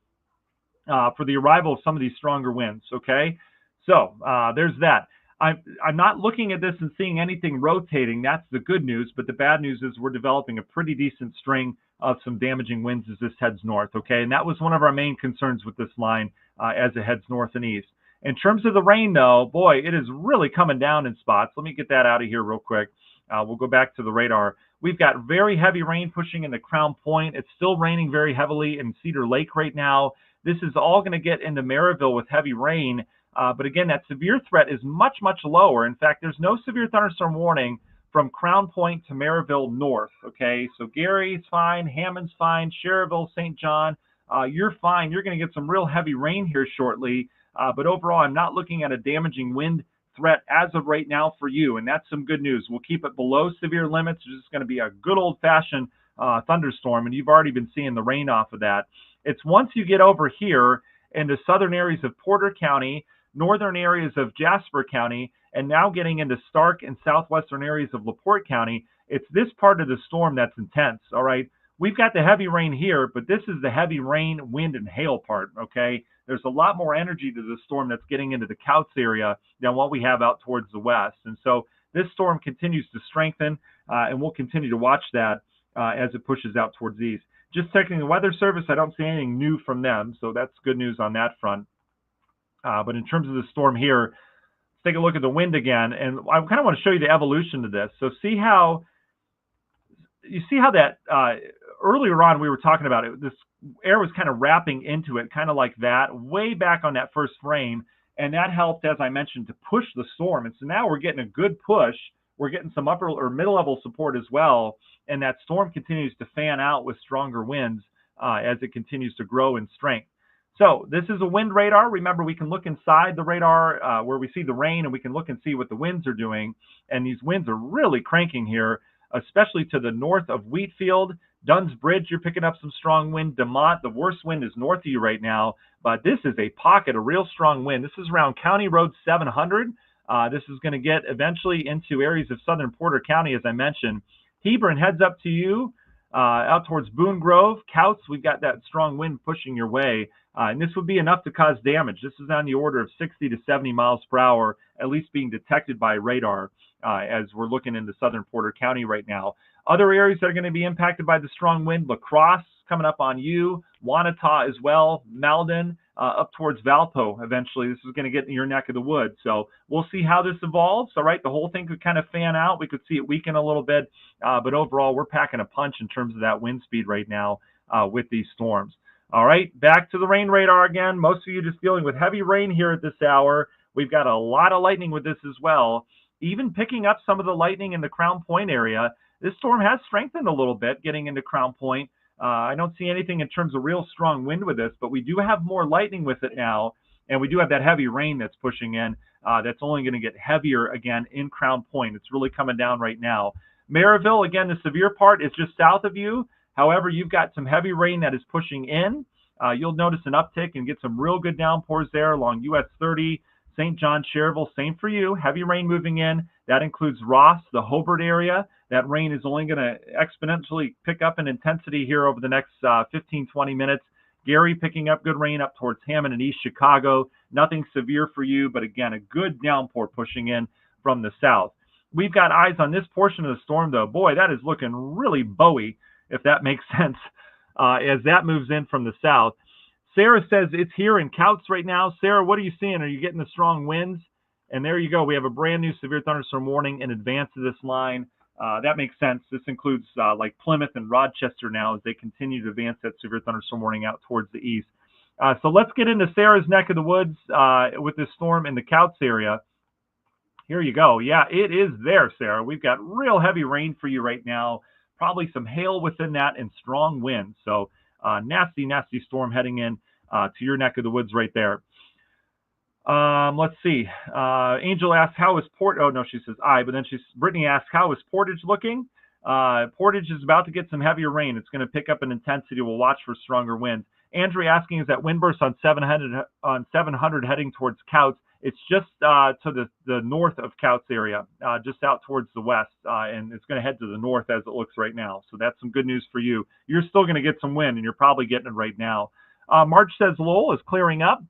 for the arrival of some of these stronger winds, okay? So there's that. I'm not looking at this and seeing anything rotating. That's the good news, but the bad news is we're developing a pretty decent string of some damaging winds as this heads north, okay? And that was one of our main concerns with this line as it heads north and east. In terms of the rain, though, boy, it is really coming down in spots. Let me get that out of here real quick. We'll go back to the radar. We've got very heavy rain pushing into Crown Point. It's still raining very heavily in Cedar Lake right now. This is all going to get into Maryville with heavy rain. But again, that severe threat is much, much lower. In fact, there's no severe thunderstorm warning from Crown Point to Maryville north, okay? So Gary's fine, Hammond's fine, Cherville, St. John, you're fine. You're going to get some real heavy rain here shortly. But overall, I'm not looking at a damaging wind threat as of right now for you, and that's some good news. We'll keep it below severe limits. It's just going to be a good old-fashioned thunderstorm, and you've already been seeing the rain off of that. It's once you get over here into southern areas of Porter County, northern areas of Jasper County, and now getting into Stark and southwestern areas of LaPorte County, it's this part of the storm that's intense, all right? We've got the heavy rain here, but this is the heavy rain, wind, and hail part, okay? There's a lot more energy to the storm that's getting into the Couts area than what we have out towards the west. And so this storm continues to strengthen, and we'll continue to watch that as it pushes out towards the east. Just checking the Weather Service, I don't see anything new from them, so that's good news on that front. But in terms of the storm here, let's take a look at the wind again, and I kind of want to show you the evolution of this. So see how that earlier on we were talking about it. This air was kind of wrapping into it, kind of like that, way back on that first frame, and that helped, as I mentioned, to push the storm. And so now we're getting a good push. We're getting some upper or middle level support as well, and that storm continues to fan out with stronger winds as it continues to grow in strength. So this is a wind radar. Remember, we can look inside the radar where we see the rain, and we can look and see what the winds are doing. And these winds are really cranking here, especially to the north of Wheatfield. Dunn's Bridge, you're picking up some strong wind. DeMont, the worst wind is north of you right now, but this is a pocket, a real strong wind. This is around County Road 700. This is going to get eventually into areas of southern Porter County, as I mentioned. Hebron heads up to you, out towards Boone Grove. Couts, we've got that strong wind pushing your way, and this would be enough to cause damage. This is on the order of 60 to 70 miles per hour, at least being detected by radar as we're looking into southern Porter County right now. Other areas that are going to be impacted by the strong wind: La Crosse coming up on you, Wanata as well, Malden, up towards Valpo eventually. This is going to get in your neck of the woods. So we'll see how this evolves. All right, the whole thing could kind of fan out. We could see it weaken a little bit, but overall we're packing a punch in terms of that wind speed right now with these storms. All right, back to the rain radar again. Most of you just dealing with heavy rain here at this hour. We've got a lot of lightning with this as well. Even picking up some of the lightning in the Crown Point area. This storm has strengthened a little bit getting into Crown Point. I don't see anything in terms of real strong wind with this, but we do have more lightning with it now, and we do have that heavy rain that's pushing in. That's only going to get heavier again in Crown Point. It's really coming down right now. Maryville, again, the severe part is just south of you. However, you've got some heavy rain that is pushing in. You'll notice an uptick and get some real good downpours there along US 30, St. John, Cherville. Same for you. Heavy rain moving in. That includes Ross, the Hobart area. That rain is only going to exponentially pick up in intensity here over the next 15, 20 minutes. Gary picking up good rain up towards Hammond and East Chicago. Nothing severe for you, but again, a good downpour pushing in from the south. We've got eyes on this portion of the storm, though. Boy, that is looking really Bowie, if that makes sense, as that moves in from the south. Sarah says it's here in Couts right now. Sarah, what are you seeing? Are you getting the strong winds? And there you go. We have a brand new severe thunderstorm warning in advance of this line. That makes sense. This includes like Plymouth and Rochester now as they continue to advance that severe thunderstorm warning out towards the east. So let's get into Sarah's neck of the woods with this storm in the Couts area. Here you go. Yeah, it is there, Sarah. We've got real heavy rain for you right now. Probably some hail within that and strong winds. So nasty, nasty storm heading in to your neck of the woods right there. Let's see. Angel asks, how is oh no, she says but then Brittany asks, how is Portage looking? Portage is about to get some heavier rain. It's going to pick up in intensity. We'll watch for stronger winds. Andrea asking, is that wind burst on 700 heading towards Couts? It's just to the north of Couts area, just out towards the west, and it's going to head to the north as it looks right now. So that's some good news for you. You're still going to get some wind, and you're probably getting it right now. March says Lowell is clearing up.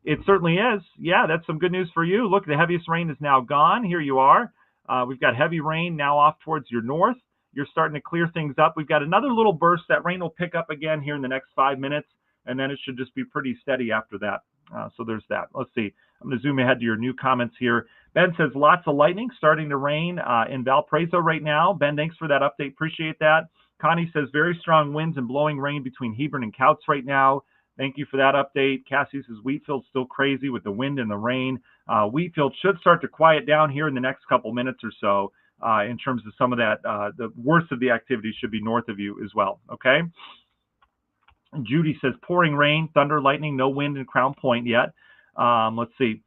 It certainly is. Yeah, that's some good news for you. Look, the heaviest rain is now gone. Here you are. We've got heavy rain now off towards your north. You're starting to clear things up. We've got another little burst. That rain will pick up again here in the next 5 minutes, and then it should just be pretty steady after that. So there's that. Let's see. I'm going to zoom ahead to your new comments here. Ben says lots of lightning starting to rain in Valparaiso right now. Ben, thanks for that update. Appreciate that. Connie says very strong winds and blowing rain between Hebron and Couts right now. Thank you for that update. Cassie says Wheatfield's still crazy with the wind and the rain. Wheatfield should start to quiet down here in the next couple minutes or so in terms of some of that. The worst of the activity should be north of you as well. Okay. Judy says pouring rain, thunder, lightning, no wind in Crown Point yet. Let's see.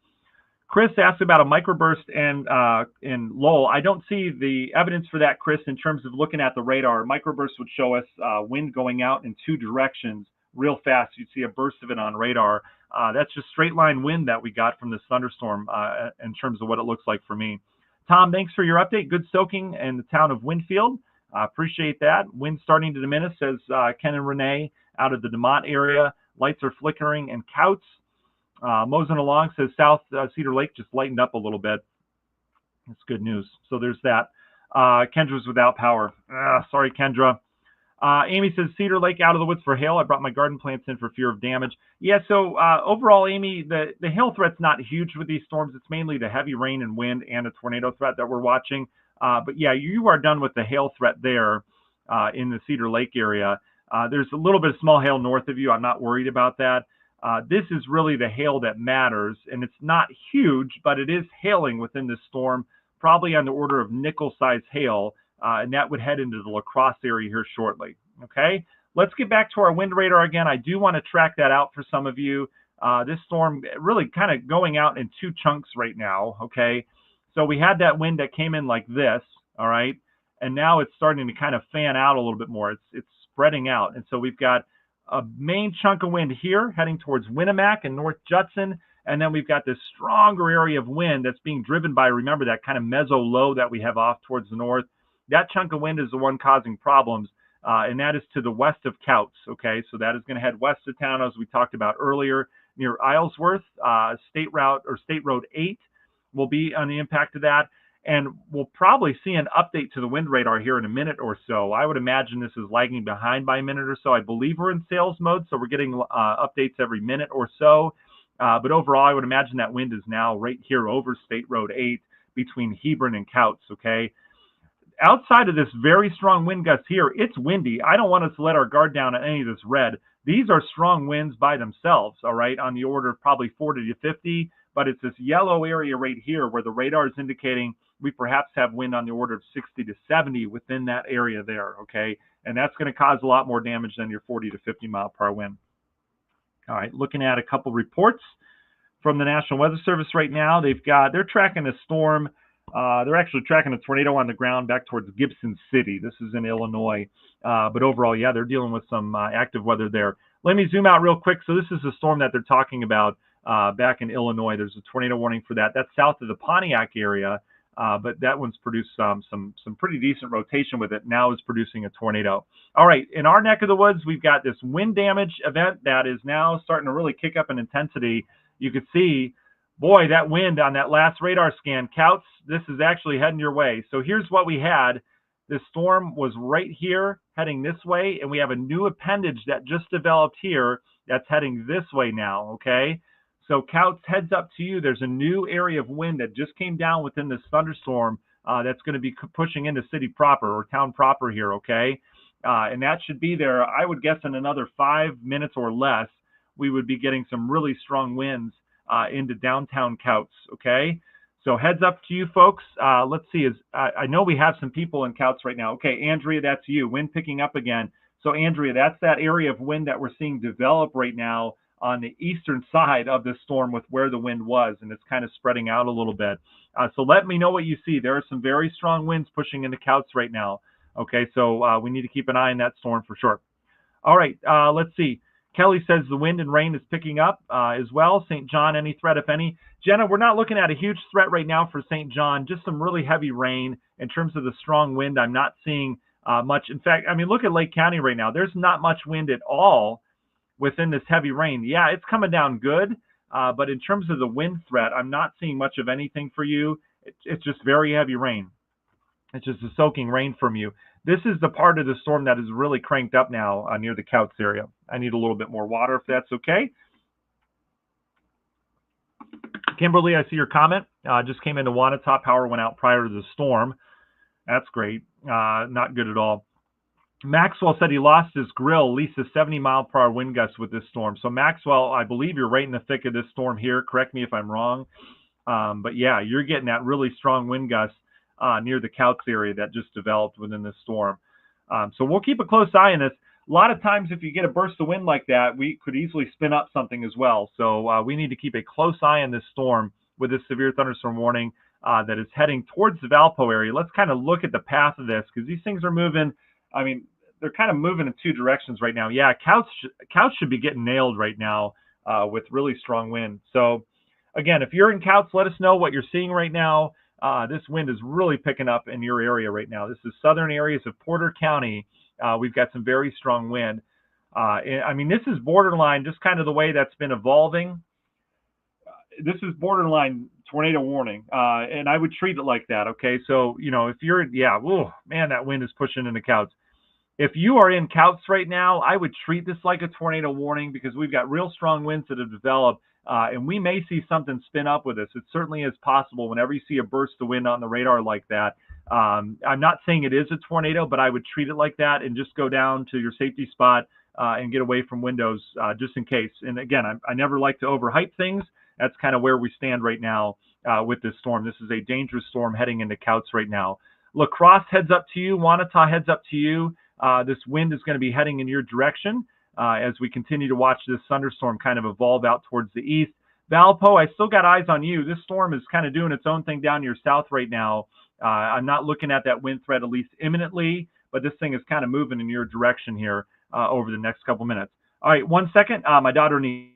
Chris asked about a microburst in Lowell. I don't see the evidence for that, Chris, in terms of looking at the radar. Microburst would show us wind going out in two directions real fast. You'd see a burst of it on radar. That's just straight line wind that we got from this thunderstorm in terms of what it looks like for me. Tom, thanks for your update. Good soaking in the town of Winfield. Appreciate that. Wind starting to diminish, says Ken and Renee out of the DeMont area. Lights are flickering in Couts. Mosing along says South Cedar Lake just lightened up a little bit. That's good news. So there's that. Kendra's without power. Sorry, Kendra. Amy says Cedar Lake out of the woods for hail. I brought my garden plants in for fear of damage. Yeah, so overall, Amy, the hail threat's not huge with these storms. It's mainly the heavy rain and wind and a tornado threat that we're watching. But yeah, you are done with the hail threat there in the Cedar Lake area. There's a little bit of small hail north of you. I'm not worried about that. This is really the hail that matters, and it's not huge, but it is hailing within this storm, probably on the order of nickel-sized hail, and that would head into the La Crosse area here shortly. Okay, let's get back to our wind radar again. I do want to track that out for some of you. This storm really kind of going out in two chunks right now. Okay, so we had that wind that came in like this, all right, and now it's starting to kind of fan out a little bit more. It's spreading out, and so we've got a main chunk of wind here heading towards Winnemac and North Judson. And then we've got this stronger area of wind that's being driven by, remember, that kind of meso low that we have off towards the north. That chunk of wind is the one causing problems, and that is to the west of Couts. Okay, so that is going to head west of town, as we talked about earlier, near Islesworth. State Road 8 will be on the impact of that. And we'll probably see an update to the wind radar here in a minute or so. I would imagine this is lagging behind by a minute or so. I believe we're in sales mode, so we're getting updates every minute or so. But overall, I would imagine that wind is now right here over State Road 8 between Hebron and Couts, okay? Outside of this very strong wind gust here, it's windy. I don't want us to let our guard down on any of this red. These are strong winds by themselves, all right, on the order of probably 40 to 50. But it's this yellow area right here where the radar is indicating we perhaps have wind on the order of 60 to 70 within that area there, okay? And that's going to cause a lot more damage than your 40 to 50 mile per hour wind. All right, looking at a couple reports from the National Weather Service right now. They're tracking a storm. They're actually tracking a tornado on the ground back towards Gibson City. This is in Illinois. But overall, yeah, they're dealing with some active weather there. Let me zoom out real quick. So this is a storm that they're talking about back in Illinois. There's a tornado warning for that. That's south of the Pontiac area. But that one's produced some pretty decent rotation with it. Now is producing a tornado. All right, in our neck of the woods, we've got this wind damage event that is now starting to really kick up in intensity. You could see, boy, that wind on that last radar scan, Couts, this is actually heading your way. So here's what we had. This storm was right here heading this way, and we have a new appendage that just developed here that's heading this way now, okay? So Couts, heads up to you. There's a new area of wind that just came down within this thunderstorm that's going to be pushing into city proper or town proper here, okay? And that should be there, I would guess, in another 5 minutes or less, we would be getting some really strong winds into downtown Couts, okay? So heads up to you folks. Let's see. I know we have some people in Couts right now. Okay, Andrea, that's you. Wind picking up again. So Andrea, that's that area of wind that we're seeing develop right now on the eastern side of this storm with where the wind was, and it's kind of spreading out a little bit. So let me know what you see. There are some very strong winds pushing into Couts right now. Okay, so we need to keep an eye on that storm for sure. All right, let's see. Kelly says the wind and rain is picking up as well. St. John, any threat, if any? Jenna, we're not looking at a huge threat right now for St. John, just some really heavy rain. In terms of the strong wind, I'm not seeing much. In fact, I mean, look at Lake County right now. There's not much wind at all within this heavy rain. Yeah, it's coming down good, but in terms of the wind threat, I'm not seeing much of anything for you. It's just very heavy rain. It's just a soaking rain from you. This is the part of the storm that is really cranked up now near the Couts area. I need a little bit more water if that's okay. Kimberly, I see your comment. Just came into Wanata. Power went out prior to the storm. That's great. Not good at all. Maxwell said he lost his grill, at least a 70 mile per hour wind gust with this storm. So Maxwell, I believe you're right in the thick of this storm here. Correct me if I'm wrong. But yeah, you're getting that really strong wind gust near the Couts area that just developed within this storm. So we'll keep a close eye on this. a lot of times if you get a burst of wind like that, we could easily spin up something as well. So we need to keep a close eye on this storm with this severe thunderstorm warning that is heading towards the Valpo area. Let's kind of look at the path of this because these things are moving. I mean, they're kind of moving in two directions right now. Yeah, Couch should be getting nailed right now with really strong wind. So again, if you're in Couch, let us know what you're seeing right now. This wind is really picking up in your area right now. This is southern areas of Porter County. We've got some very strong wind. I mean, this is borderline, just kind of the way that's been evolving. This is borderline tornado warning, and I would treat it like that. Okay, so if you're, yeah, oh man, that wind is pushing into Couch. If you are in Couch right now, I would treat this like a tornado warning because we've got real strong winds that have developed, and we may see something spin up with us. It certainly is possible whenever you see a burst of wind on the radar like that. I'm not saying it is a tornado, but I would treat it like that and just go down to your safety spot and get away from windows just in case. And again, I never like to overhype things. That's kind of where we stand right now with this storm. This is a dangerous storm heading into Couch right now. La Crosse heads up to you. Wanata heads up to you. This wind is going to be heading in your direction as we continue to watch this thunderstorm kind of evolve out towards the east. Valpo, I still got eyes on you. This storm is kind of doing its own thing down your south right now. I'm not looking at that wind threat at least imminently, but this thing is kind of moving in your direction here over the next couple minutes. All right, 1 second. My daughter needs.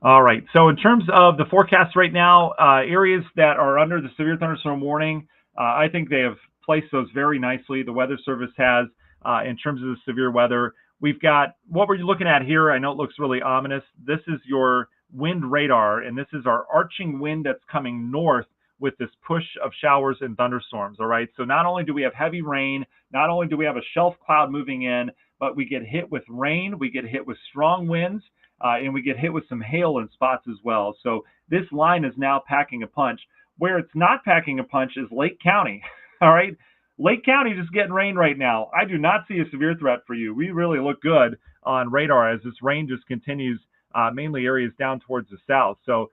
All right. So in terms of the forecast right now, areas that are under the severe thunderstorm warning, I think they have placed those very nicely. The Weather Service has in terms of the severe weather. We've got what we're looking at here. I know it looks really ominous. This is your wind radar, and this is our arching wind that's coming north with this push of showers and thunderstorms. All right. So not only do we have heavy rain, not only do we have a shelf cloud moving in, but we get hit with rain, we get hit with strong winds. And we get hit with some hail in spots as well. So this line is now packing a punch. Where it's not packing a punch is Lake County. All right. Lake County just getting rain right now. I do not see a severe threat for you. We really look good on radar as this rain just continues, mainly areas down towards the south. So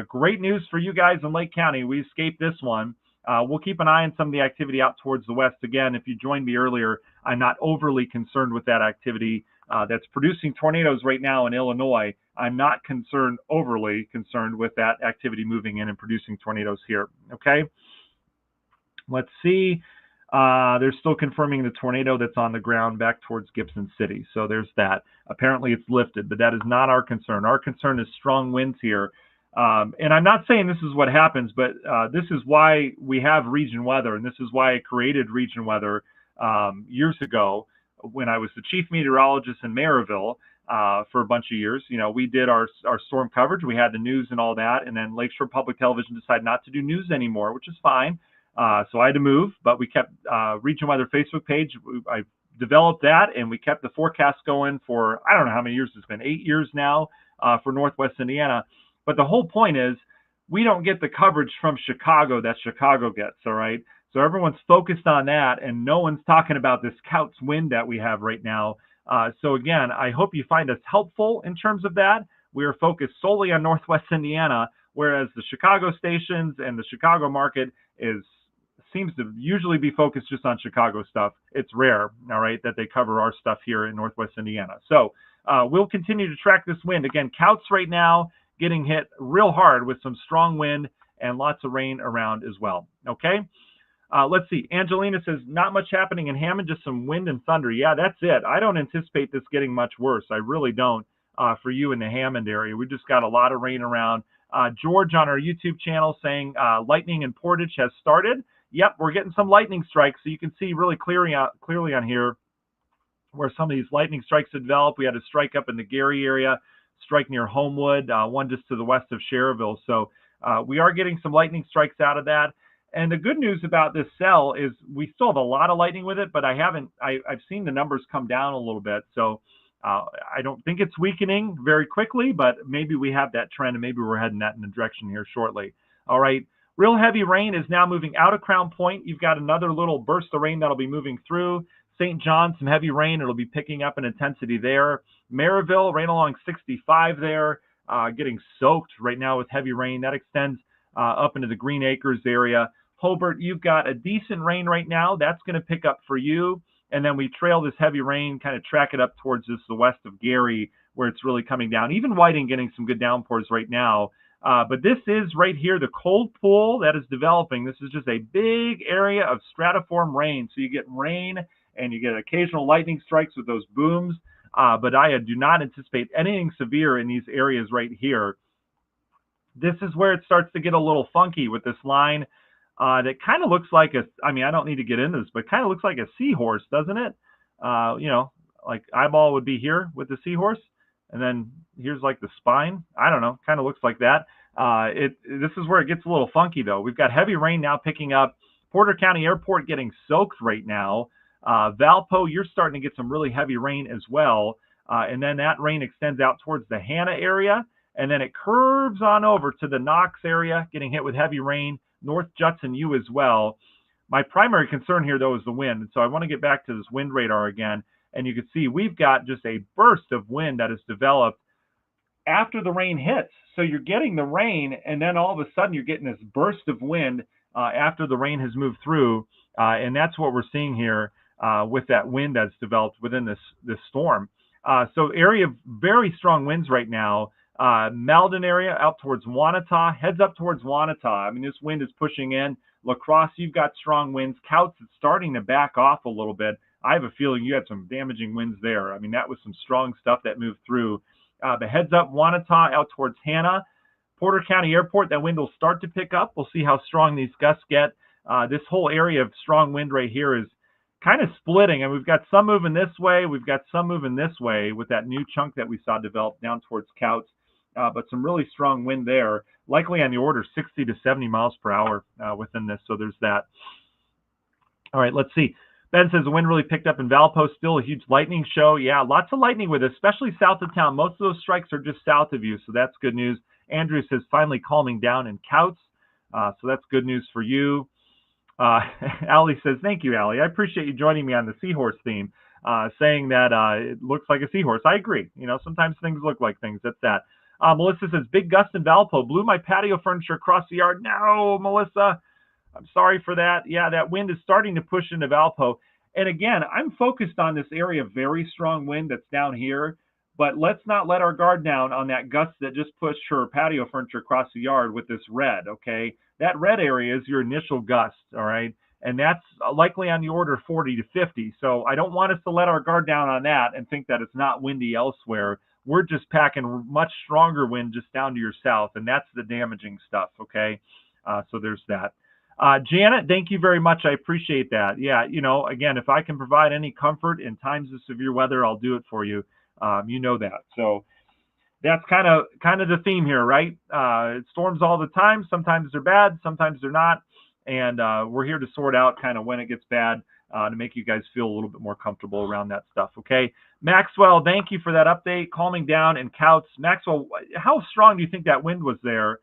great news for you guys in Lake County. We escaped this one. We'll keep an eye on some of the activity out towards the west. Again, if you joined me earlier, I'm not overly concerned with that activity that's producing tornadoes right now in Illinois. I'm not overly concerned with that activity moving in and producing tornadoes here. Okay, let's see. They're still confirming the tornado that's on the ground back towards Gibson City. So there's that. Apparently it's lifted, but that is not our concern. Our concern is strong winds here. And I'm not saying this is what happens, but this is why we have region weather, and this is why I created region weather years ago when I was the chief meteorologist in Maryville for a bunch of years. We did our storm coverage. We had the news and all that, and then Lakeshore Public Television decided not to do news anymore, which is fine. So I had to move, but we kept Region Weather Facebook page. I developed that, and we kept the forecast going for, I don't know how many years it's been, 8 years now for Northwest Indiana. But the whole point is we don't get the coverage from Chicago that Chicago gets, all right? So everyone's focused on that, and no one's talking about this Couch wind that we have right now. So again, I hope you find us helpful in terms of that. We are focused solely on Northwest Indiana, whereas the Chicago stations and the Chicago market seems to usually be focused just on Chicago stuff. It's rare, all right, that they cover our stuff here in Northwest Indiana. So we'll continue to track this wind. Again, Couch right now getting hit real hard with some strong wind and lots of rain around as well. Okay. Let's see. Angelina says, not much happening in Hammond, just some wind and thunder. Yeah, that's it. I don't anticipate this getting much worse. I really don't for you in the Hammond area. We just got a lot of rain around. George on our YouTube channel saying lightning in Portage has started. Yep, we're getting some lightning strikes. So you can see really clearly on here where some of these lightning strikes have developed. We had a strike up in the Gary area, strike near Homewood, one just to the west of Cherville. So we are getting some lightning strikes out of that. And the good news about this cell is we still have a lot of lightning with it, but I've seen the numbers come down a little bit. So I don't think it's weakening very quickly, but maybe we have that trend and maybe we're heading that in the direction here shortly. All right. Real heavy rain is now moving out of Crown Point. You've got another little burst of rain that'll be moving through. St. John, some heavy rain. It'll be picking up in intensity there. Maryville, rain along 65 there. getting soaked right now with heavy rain. That extends up into the Green Acres area. Hobart, you've got a decent rain right now. That's going to pick up for you. And then we trail this heavy rain, kind of track it up towards just the west of Gary, where it's really coming down. Even Whiting getting some good downpours right now. But this is right here, the cold pool that is developing. This is just a big area of stratiform rain. So you get rain and you get occasional lightning strikes with those booms. But I do not anticipate anything severe in these areas right here. This is where it starts to get a little funky with this line that kind of looks like I don't need to get into this, but kind of looks like a seahorse, doesn't it? Like eyeball would be here with the seahorse. And then here's like the spine. I don't know, kind of looks like that. This is where it gets a little funky, though. We've got heavy rain now picking up. Porter County Airport getting soaked right now. Valpo, you're starting to get some really heavy rain as well. And then that rain extends out towards the Hanna area. And then it curves on over to the Knox area, getting hit with heavy rain. North Judson U as well. My primary concern here, though, is the wind. And so I want to get back to this wind radar again. And you can see we've got just a burst of wind that has developed after the rain hits. So you're getting the rain, and then all of a sudden you're getting this burst of wind after the rain has moved through. And that's what we're seeing here with that wind that's developed within this storm. So area of very strong winds right now. Malden area out towards Wanata, heads up towards Wanata. I mean, this wind is pushing in. La Crosse, you've got strong winds. Couts, it's starting to back off a little bit. I have a feeling you had some damaging winds there. I mean, that was some strong stuff that moved through. The heads up, Wanata out towards Hanna. Porter County Airport, that wind will start to pick up. We'll see how strong these gusts get. This whole area of strong wind right here is kind of splitting, and we've got some moving this way. We've got some moving this way with that new chunk that we saw develop down towards Couts. But some really strong wind there, likely on the order 60 to 70 miles per hour within this. So there's that. All right, let's see. Ben says the wind really picked up in Valpo. Still a huge lightning show. Yeah, lots of lightning with it, especially south of town. Most of those strikes are just south of you, so that's good news. Andrew says finally calming down in Couts. So that's good news for you. Allie says, thank you, Allie. I appreciate you joining me on the seahorse theme, saying that it looks like a seahorse. I agree. You know, sometimes things look like things. That's that. Melissa says, big gust in Valpo. Blew my patio furniture across the yard. No, Melissa. I'm sorry for that. Yeah, that wind is starting to push into Valpo. And again, I'm focused on this area of very strong wind that's down here. But let's not let our guard down on that gust that just pushed her patio furniture across the yard with this red, okay? That red area is your initial gust, all right? And that's likely on the order of 40 to 50. So I don't want us to let our guard down on that and think that it's not windy elsewhere. We're just packing much stronger wind just down to your south, and that's the damaging stuff, okay? So there's that. Janet, thank you very much. I appreciate that. Yeah, you know, again, if I can provide any comfort in times of severe weather, I'll do it for you. You know that. So that's kind of the theme here, right? It storms all the time. Sometimes they're bad, sometimes they're not. And we're here to sort out kind of when it gets bad to make you guys feel a little bit more comfortable around that stuff, okay? Maxwell, thank you for that update. Calming down in Couts. Maxwell, how strong do you think that wind was there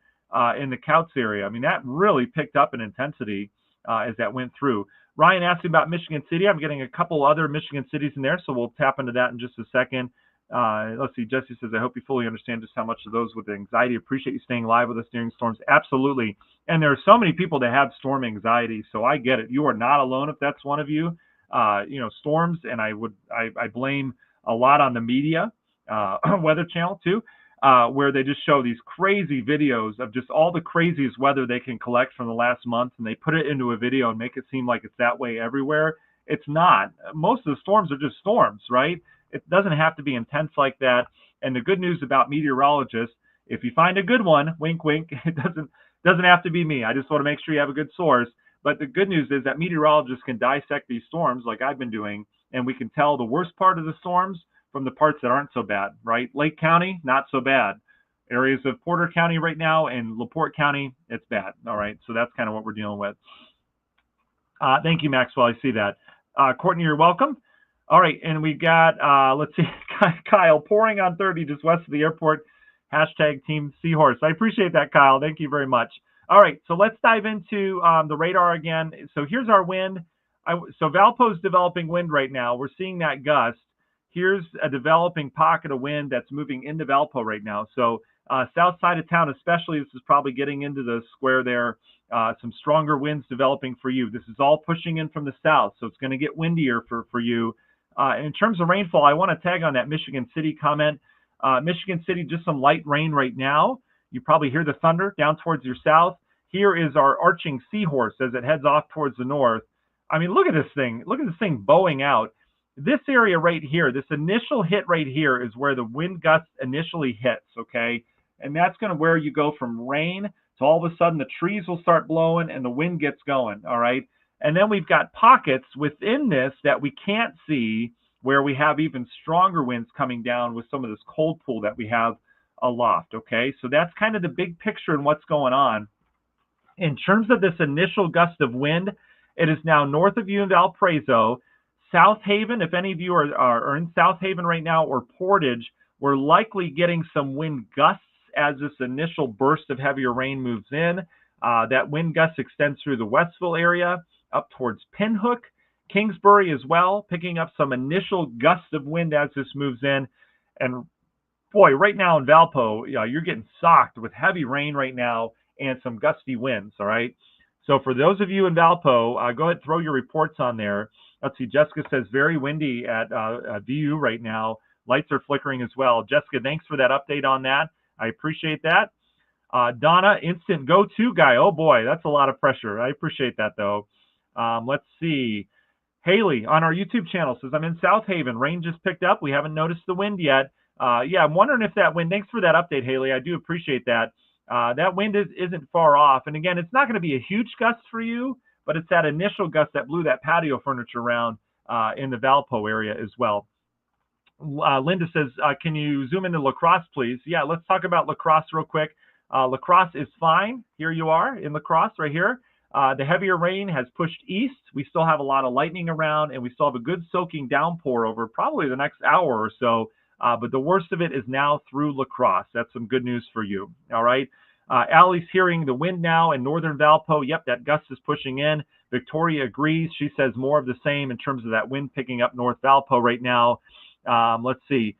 in the Couts area? I mean, that really picked up in intensity as that went through. Ryan asked me about Michigan City. I'm getting a couple other Michigan cities in there, so we'll tap into that in just a second. Let's see. Jesse says, I hope you fully understand just how much of those with anxiety. Appreciate you staying live with us during storms. Absolutely. And there are so many people that have storm anxiety, so I get it. You are not alone if that's one of you. You know, storms, and I blame a lot on the media, Weather Channel too, where they just show these crazy videos of just all the craziest weather they can collect from the last month, and they put it into a video and make it seem like it's that way everywhere. It's not. Most of the storms are just storms, right? It doesn't have to be intense like that. And the good news about meteorologists, if you find a good one, wink, wink, it doesn't have to be me. I just want to make sure you have a good source. But the good news is that meteorologists can dissect these storms like I've been doing, and we can tell the worst part of the storms from the parts that aren't so bad, right? Lake County, not so bad. Areas of Porter County right now and LaPorte County, it's bad. All right, so that's kind of what we're dealing with. Thank you, Maxwell. I see that. Courtney, you're welcome. All right, and we got, let's see, Kyle, pouring on 30 just west of the airport. Hashtag Team Seahorse. I appreciate that, Kyle. Thank you very much. All right, so let's dive into the radar again. So here's our wind. So Valpo's developing wind right now. We're seeing that gust. Here's a developing pocket of wind that's moving into Valpo right now. So South side of town especially, this is probably getting into the square there. Some stronger winds developing for you. This is all pushing in from the south, so it's going to get windier for you. In terms of rainfall, I want to tag on that Michigan City comment. Michigan City, just some light rain right now. You probably hear the thunder down towards your south. Here is our arching seahorse as it heads off towards the north. I mean, look at this thing. Look at this thing bowing out. This area right here, this initial hit right here is where the wind gust initially hits, okay? And that's going to where you go from rain to all of a sudden the trees will start blowing and the wind gets going, all right? And then we've got pockets within this that we can't see where we have even stronger winds coming down with some of this cold pool that we have aloft, okay? So that's kind of the big picture and what's going on. In terms of this initial gust of wind, it is now north of you in Valparaiso. South Haven, if any of you are in South Haven right now, or Portage, we're likely getting some wind gusts as this initial burst of heavier rain moves in. That wind gust extends through the Westville area, up towards Pinhook, Kingsbury as well, picking up some initial gusts of wind as this moves in. And boy, right now in Valpo, you're getting socked with heavy rain right now and some gusty winds, all right? So for those of you in Valpo, go ahead and throw your reports on there. Let's see, Jessica says very windy at VU right now. Lights are flickering as well. Jessica, thanks for that update on that. I appreciate that. Donna, instant go-to guy. Oh boy, that's a lot of pressure. I appreciate that though. Let's see. Haley on our YouTube channel says, I'm in South Haven. Rain just picked up. We haven't noticed the wind yet. Yeah, I'm wondering if that wind, thanks for that update, Haley. I do appreciate that. That wind isn't far off. And again, it's not going to be a huge gust for you, but it's that initial gust that blew that patio furniture around in the Valpo area as well. Linda says, can you zoom into La Crosse, please? Yeah, let's talk about La Crosse real quick. La Crosse is fine. Here you are in La Crosse right here. The heavier rain has pushed east. We still have a lot of lightning around, and we still have a good soaking downpour over probably the next hour or so. But the worst of it is now through La Crosse. That's some good news for you. All right. Allie's hearing the wind now in northern Valpo. Yep, that gust is pushing in. Victoria agrees. She says more of the same in terms of that wind picking up North Valpo right now. Let's see.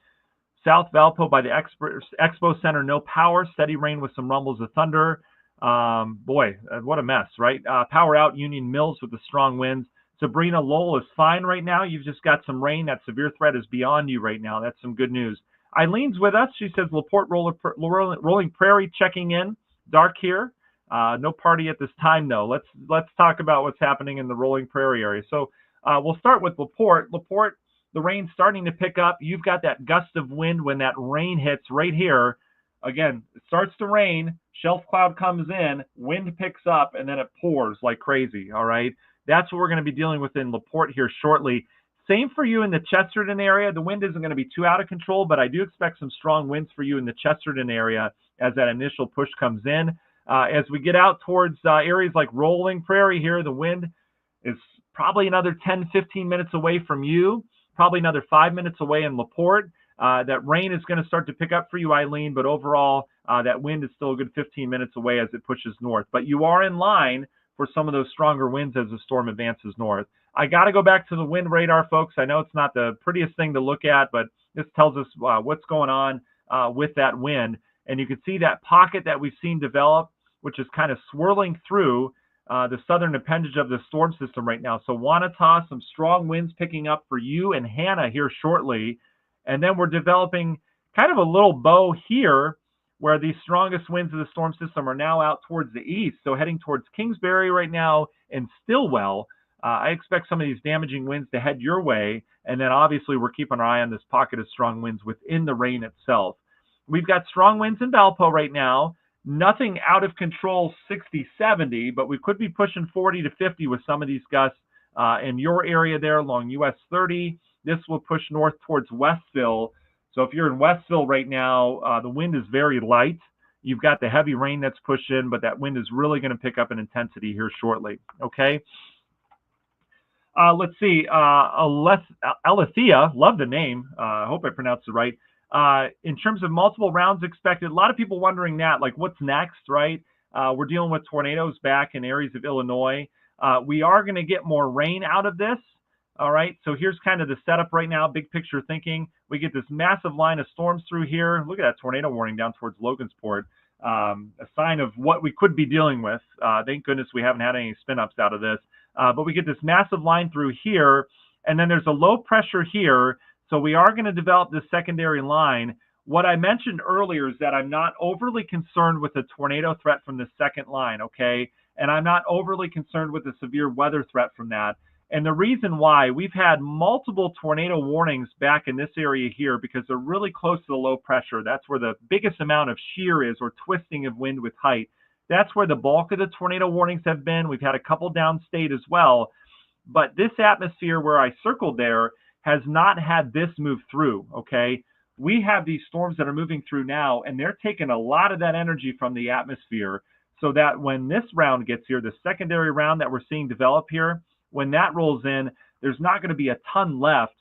South Valpo by the Expo Center, no power. Steady rain with some rumbles of thunder. Boy, what a mess, right? Power out Union Mills with the strong winds. Sabrina Lowell is fine right now. You've just got some rain. That severe threat is beyond you right now. That's some good news. Eileen's with us. She says LaPorte Rolling Prairie checking in. Dark here. No party at this time, though. Let's talk about what's happening in the Rolling Prairie area. So we'll start with LaPorte. LaPorte, the rain's starting to pick up. You've got that gust of wind when that rain hits right here. Again, it starts to rain. Shelf cloud comes in. Wind picks up, and then it pours like crazy, all right? That's what we're going to be dealing with in LaPorte here shortly. Same for you in the Chesterton area. The wind isn't going to be too out of control, but I do expect some strong winds for you in the Chesterton area as that initial push comes in. As we get out towards areas like Rolling Prairie here, the wind is probably another 10, 15 minutes away from you, probably another 5 minutes away in LaPorte. That rain is going to start to pick up for you, Eileen, but overall, that wind is still a good 15 minutes away as it pushes north. But you are in line for some of those stronger winds as the storm advances north. I got to go back to the wind radar, folks. I know it's not the prettiest thing to look at, but this tells us what's going on with that wind. And you can see that pocket that we've seen develop, which is kind of swirling through the southern appendage of the storm system right now. So Wanata, some strong winds picking up for you and Hannah here shortly. And then we're developing kind of a little bow here where the strongest winds of the storm system are now out towards the east. So heading towards Kingsbury right now and Stillwell. I expect some of these damaging winds to head your way. And then obviously we're keeping our eye on this pocket of strong winds within the rain itself. We've got strong winds in Valpo right now. Nothing out of control 60, 70, but we could be pushing 40 to 50 with some of these gusts in your area there along US 30. This will push north towards Westville. So if you're in Westville right now, the wind is very light. You've got the heavy rain that's pushed in, but that wind is really going to pick up in intensity here shortly. Okay. Let's see. Alethea, love the name. I hope I pronounced it right. In terms of multiple rounds expected, a lot of people wondering that, like what's next, right? We're dealing with tornadoes back in areas of Illinois. We are going to get more rain out of this. All right, so here's kind of the setup right now, big picture thinking. We get this massive line of storms through here. Look at that tornado warning down towards Logansport. A sign of what we could be dealing with. Thank goodness we haven't had any spin-ups out of this. But we get this massive line through here, and then there's a low pressure here. So we are going to develop this secondary line. What I mentioned earlier is that I'm not overly concerned with the tornado threat from the second line, okay? And I'm not overly concerned with the severe weather threat from that. And the reason why, we've had multiple tornado warnings back in this area here because they're really close to the low pressure. That's where the biggest amount of shear is, or twisting of wind with height. That's where the bulk of the tornado warnings have been. We've had a couple downstate as well. But this atmosphere where I circled there has not had this move through, okay? We have these storms that are moving through now, and they're taking a lot of that energy from the atmosphere, so that when this round gets here, the secondary round that we're seeing develop here, when that rolls in, there's not going to be a ton left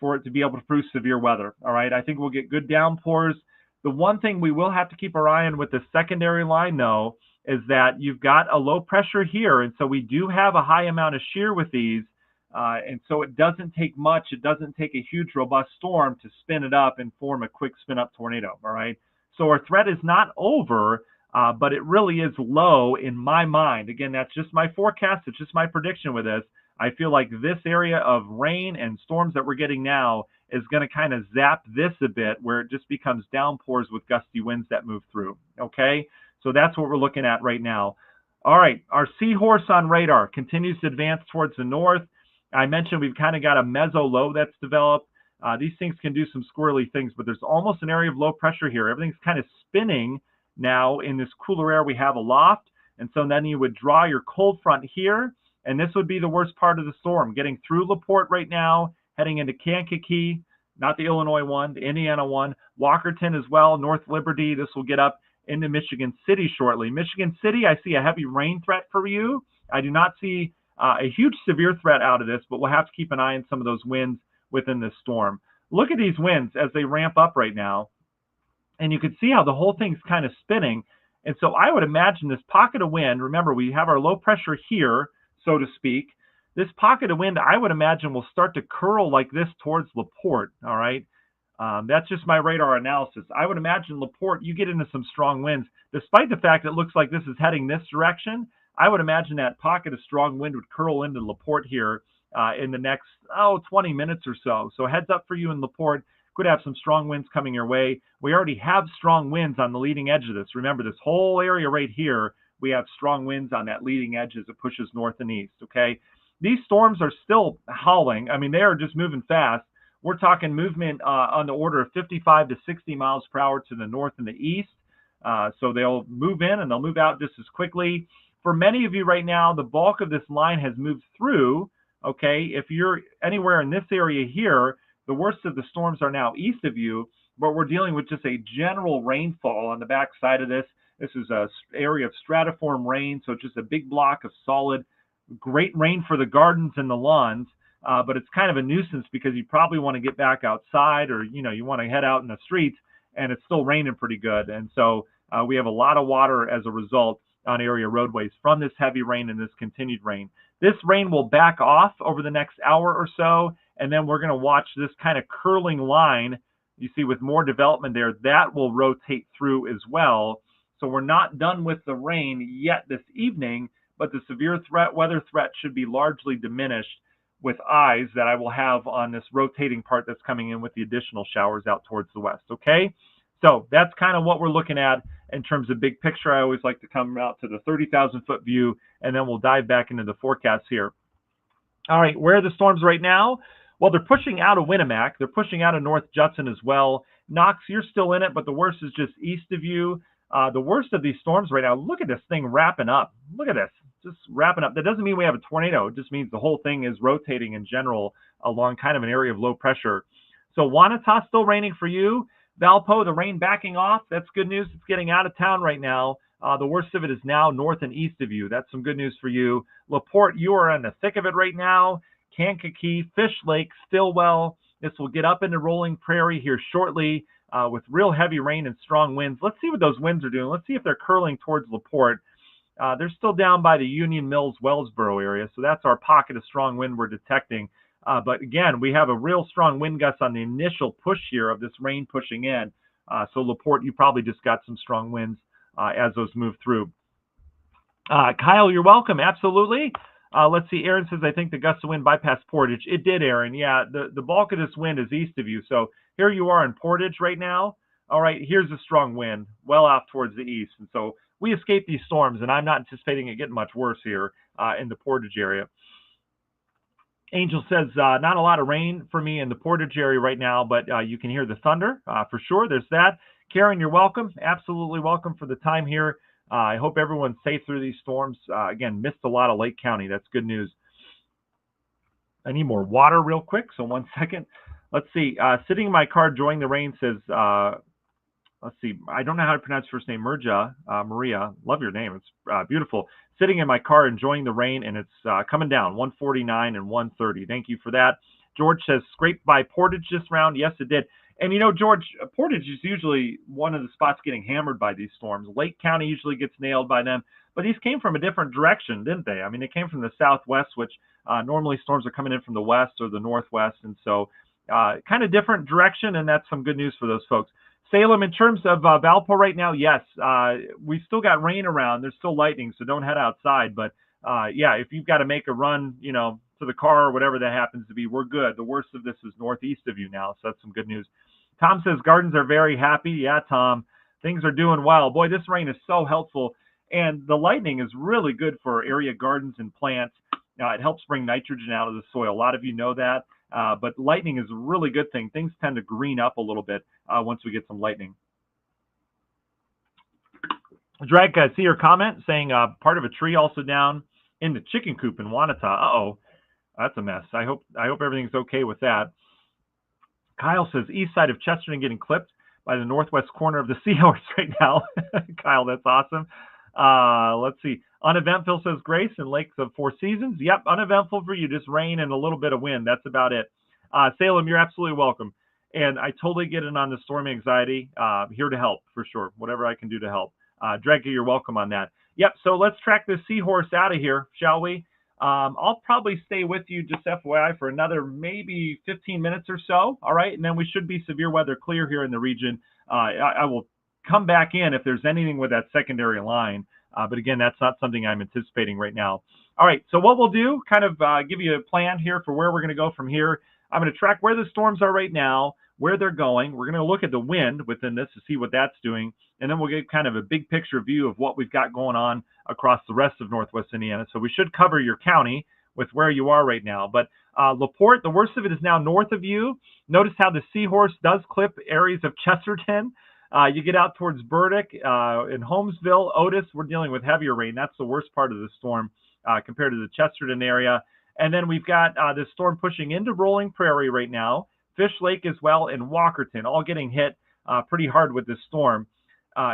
for it to be able to produce severe weather, all right? I think we'll get good downpours. The one thing we will have to keep our eye on with the secondary line, though, is that you've got a low pressure here, and so we do have a high amount of shear with these, and so it doesn't take much. It doesn't take a huge, robust storm to spin it up and form a quick spin-up tornado, all right? So our threat is not over, but it really is low in my mind. Again, that's just my forecast. It's just my prediction with this. I feel like this area of rain and storms that we're getting now is going to kind of zap this a bit, where it just becomes downpours with gusty winds that move through, okay? So that's what we're looking at right now. All right, our Seahorse on radar continues to advance towards the north. I mentioned we've kind of got a meso low that's developed. These things can do some squirrely things, but there's almost an area of low pressure here. Everything's kind of spinning now in this cooler air we have aloft. And so then you would draw your cold front here, and this would be the worst part of the storm, getting through LaPorte right now, heading into Kankakee, not the Illinois one, the Indiana one, Walkerton as well, North Liberty. This will get up into Michigan City shortly. Michigan City, I see a heavy rain threat for you. I do not see a huge severe threat out of this, but we'll have to keep an eye on some of those winds within this storm. Look at these winds as they ramp up right now, and you can see how the whole thing's kind of spinning. And so I would imagine this pocket of wind, remember we have our low pressure here, so to speak. This pocket of wind, I would imagine, will start to curl like this towards LaPorte, all right? That's just my radar analysis. I would imagine LaPorte, you get into some strong winds. Despite the fact that it looks like this is heading this direction, I would imagine that pocket of strong wind would curl into LaPorte here in the next, 20 minutes or so. So heads up for you in LaPorte. Could have some strong winds coming your way. We already have strong winds on the leading edge of this. Remember, this whole area right here, we have strong winds on that leading edge as it pushes north and east, okay? These storms are still howling. I mean, they are just moving fast. We're talking movement on the order of 55 to 60 miles per hour to the north and the east. So they'll move in and they'll move out just as quickly. For many of you right now, the bulk of this line has moved through, okay? If you're anywhere in this area here, the worst of the storms are now east of you, but we're dealing with just a general rainfall on the back side of this. This is an area of stratiform rain, so just a big block of solid, great rain for the gardens and the lawns, but it's kind of a nuisance because you probably want to get back outside, or you want to head out in the streets, and it's still raining pretty good. And so we have a lot of water as a result on area roadways from this heavy rain and this continued rain. This rain will back off over the next hour or so, and then we're going to watch this kind of curling line, you see, with more development there, that will rotate through as well. So we're not done with the rain yet this evening, but the severe weather threat should be largely diminished with eyes that I will have on this rotating part that's coming in with the additional showers out towards the west, okay? So that's kind of what we're looking at in terms of big picture. I always like to come out to the 30,000-foot view, and then we'll dive back into the forecast here. All right, where are the storms right now? Well, they're pushing out of Winnemac. They're pushing out of North Judson as well. Knox, you're still in it, but the worst is just east of you. The worst of these storms right now, look at this thing wrapping up. Look at this, just wrapping up. That doesn't mean we have a tornado. It just means the whole thing is rotating in general along kind of an area of low pressure. So Wanata still raining for you. Valpo, the rain backing off. That's good news. It's getting out of town right now. The worst of it is now north and east of you. That's some good news for you. LaPorte, you are in the thick of it right now. Kankakee, Fish Lake, Stillwell. This will get up into Rolling Prairie here shortly with real heavy rain and strong winds. Let's see what those winds are doing. Let's see if they're curling towards LaPorte. They're still down by the Union Mills, Wellsboro area, so that's our pocket of strong wind we're detecting. But again, we have a real strong wind gust on the initial push here of this rain pushing in. So LaPorte, you probably just got some strong winds as those move through. Kyle, you're welcome. Absolutely. Let's see. Aaron says, I think the gust of wind bypassed Portage. It did, Aaron. Yeah, the bulk of this wind is east of you. So here you are in Portage right now. All right, here's a strong wind well off towards the east. And so we escaped these storms, and I'm not anticipating it getting much worse here in the Portage area. Angel says, not a lot of rain for me in the Portage area right now, but you can hear the thunder for sure. There's that. Karen, you're welcome. Absolutely welcome for the time here. I hope everyone's safe through these storms. Again, missed a lot of Lake County. That's good news. I need more water real quick, so 1 second. Let's see. Sitting in my car enjoying the rain says, let's see. I don't know how to pronounce your first name. Maria. Love your name. It's beautiful. Sitting in my car enjoying the rain, and it's coming down, 149 and 130. Thank you for that. George says, scraped by Portage this round. Yes, it did. And, you know, George, Portage is usually one of the spots getting hammered by these storms. Lake County usually gets nailed by them. But these came from a different direction, didn't they? I mean, they came from the southwest, which normally storms are coming in from the west or the northwest. And so kind of different direction, and that's some good news for those folks. Salem, in terms of Valpo right now, yes, we still got rain around. There's still lightning, so don't head outside. But, yeah, if you've got to make a run, you know, to the car or whatever that happens to be, we're good. The worst of this is northeast of you now, so that's some good news. Tom says gardens are very happy. Yeah, Tom, things are doing well. Boy, this rain is so helpful, and the lightning is really good for area gardens and plants. It helps bring nitrogen out of the soil. A lot of you know that, but lightning is a really good thing. Things tend to green up a little bit once we get some lightning. Drag, I see your comment saying part of a tree also down in the chicken coop in Wanata. Uh-oh, that's a mess. I hope everything's okay with that. Kyle says, east side of Chesterton getting clipped by the northwest corner of the Seahorse right now. Kyle, that's awesome. Let's see. Uneventful says, Grace in Lakes of Four Seasons. Yep, uneventful for you. Just rain and a little bit of wind. That's about it. Salem, you're absolutely welcome. And I totally get it on the storm anxiety. Here to help, for sure. Whatever I can do to help. Drega, you're welcome on that. Yep, so let's track this Seahorse out of here, shall we? I'll probably stay with you, just FYI, for another maybe 15 minutes or so, all right? And then we should be severe weather clear here in the region. I will come back in if there's anything with that secondary line. But again, that's not something I'm anticipating right now. All right, so what we'll do, kind of give you a plan here for where we're going to go from here. I'm going to track where the storms are right now, where they're going. We're going to look at the wind within this to see what that's doing. And then we'll get kind of a big picture view of what we've got going on across the rest of Northwest Indiana. So we should cover your county with where you are right now. But LaPorte, the worst of it is now north of you. Notice how the Seahorse does clip areas of Chesterton. You get out towards Burdick, in Holmesville, Otis, we're dealing with heavier rain. That's the worst part of the storm compared to the Chesterton area. And then we've got this storm pushing into Rolling Prairie right now, Fish Lake as well, and Walkerton, all getting hit pretty hard with this storm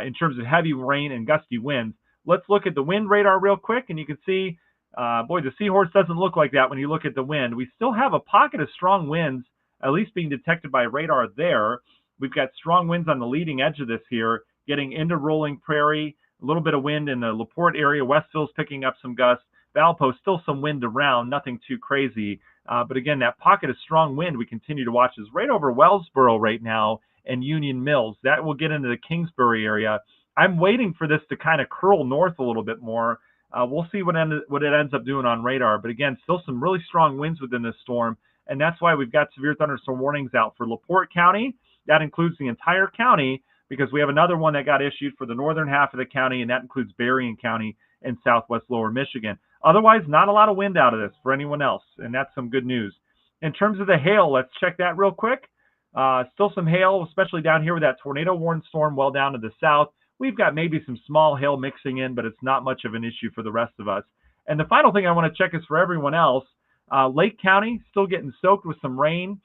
in terms of heavy rain and gusty winds. Let's look at the wind radar real quick, and you can see, boy, the Seahorse doesn't look like that when you look at the wind. We still have a pocket of strong winds, at least being detected by radar there. We've got strong winds on the leading edge of this here, getting into Rolling Prairie, a little bit of wind in the LaPorte area. Westville's picking up some gusts. Valpo, still some wind around, nothing too crazy. But again, that pocket of strong wind we continue to watch is right over Wellsboro right now and Union Mills. That will get into the Kingsbury area. I'm waiting for this to kind of curl north a little bit more. We'll see what it ends up doing on radar. But again, still some really strong winds within this storm. And that's why we've got severe thunderstorm warnings out for LaPorte County. That includes the entire county because we have another one that got issued for the northern half of the county, and that includes Berrien County and southwest lower Michigan. Otherwise, not a lot of wind out of this for anyone else, and that's some good news. In terms of the hail, let's check that real quick. Still some hail, especially down here with that tornado-warned storm well down to the south. We've got maybe some small hail mixing in, but it's not much of an issue for the rest of us. And the final thing I want to check is for everyone else. Lake County still getting soaked with some rain.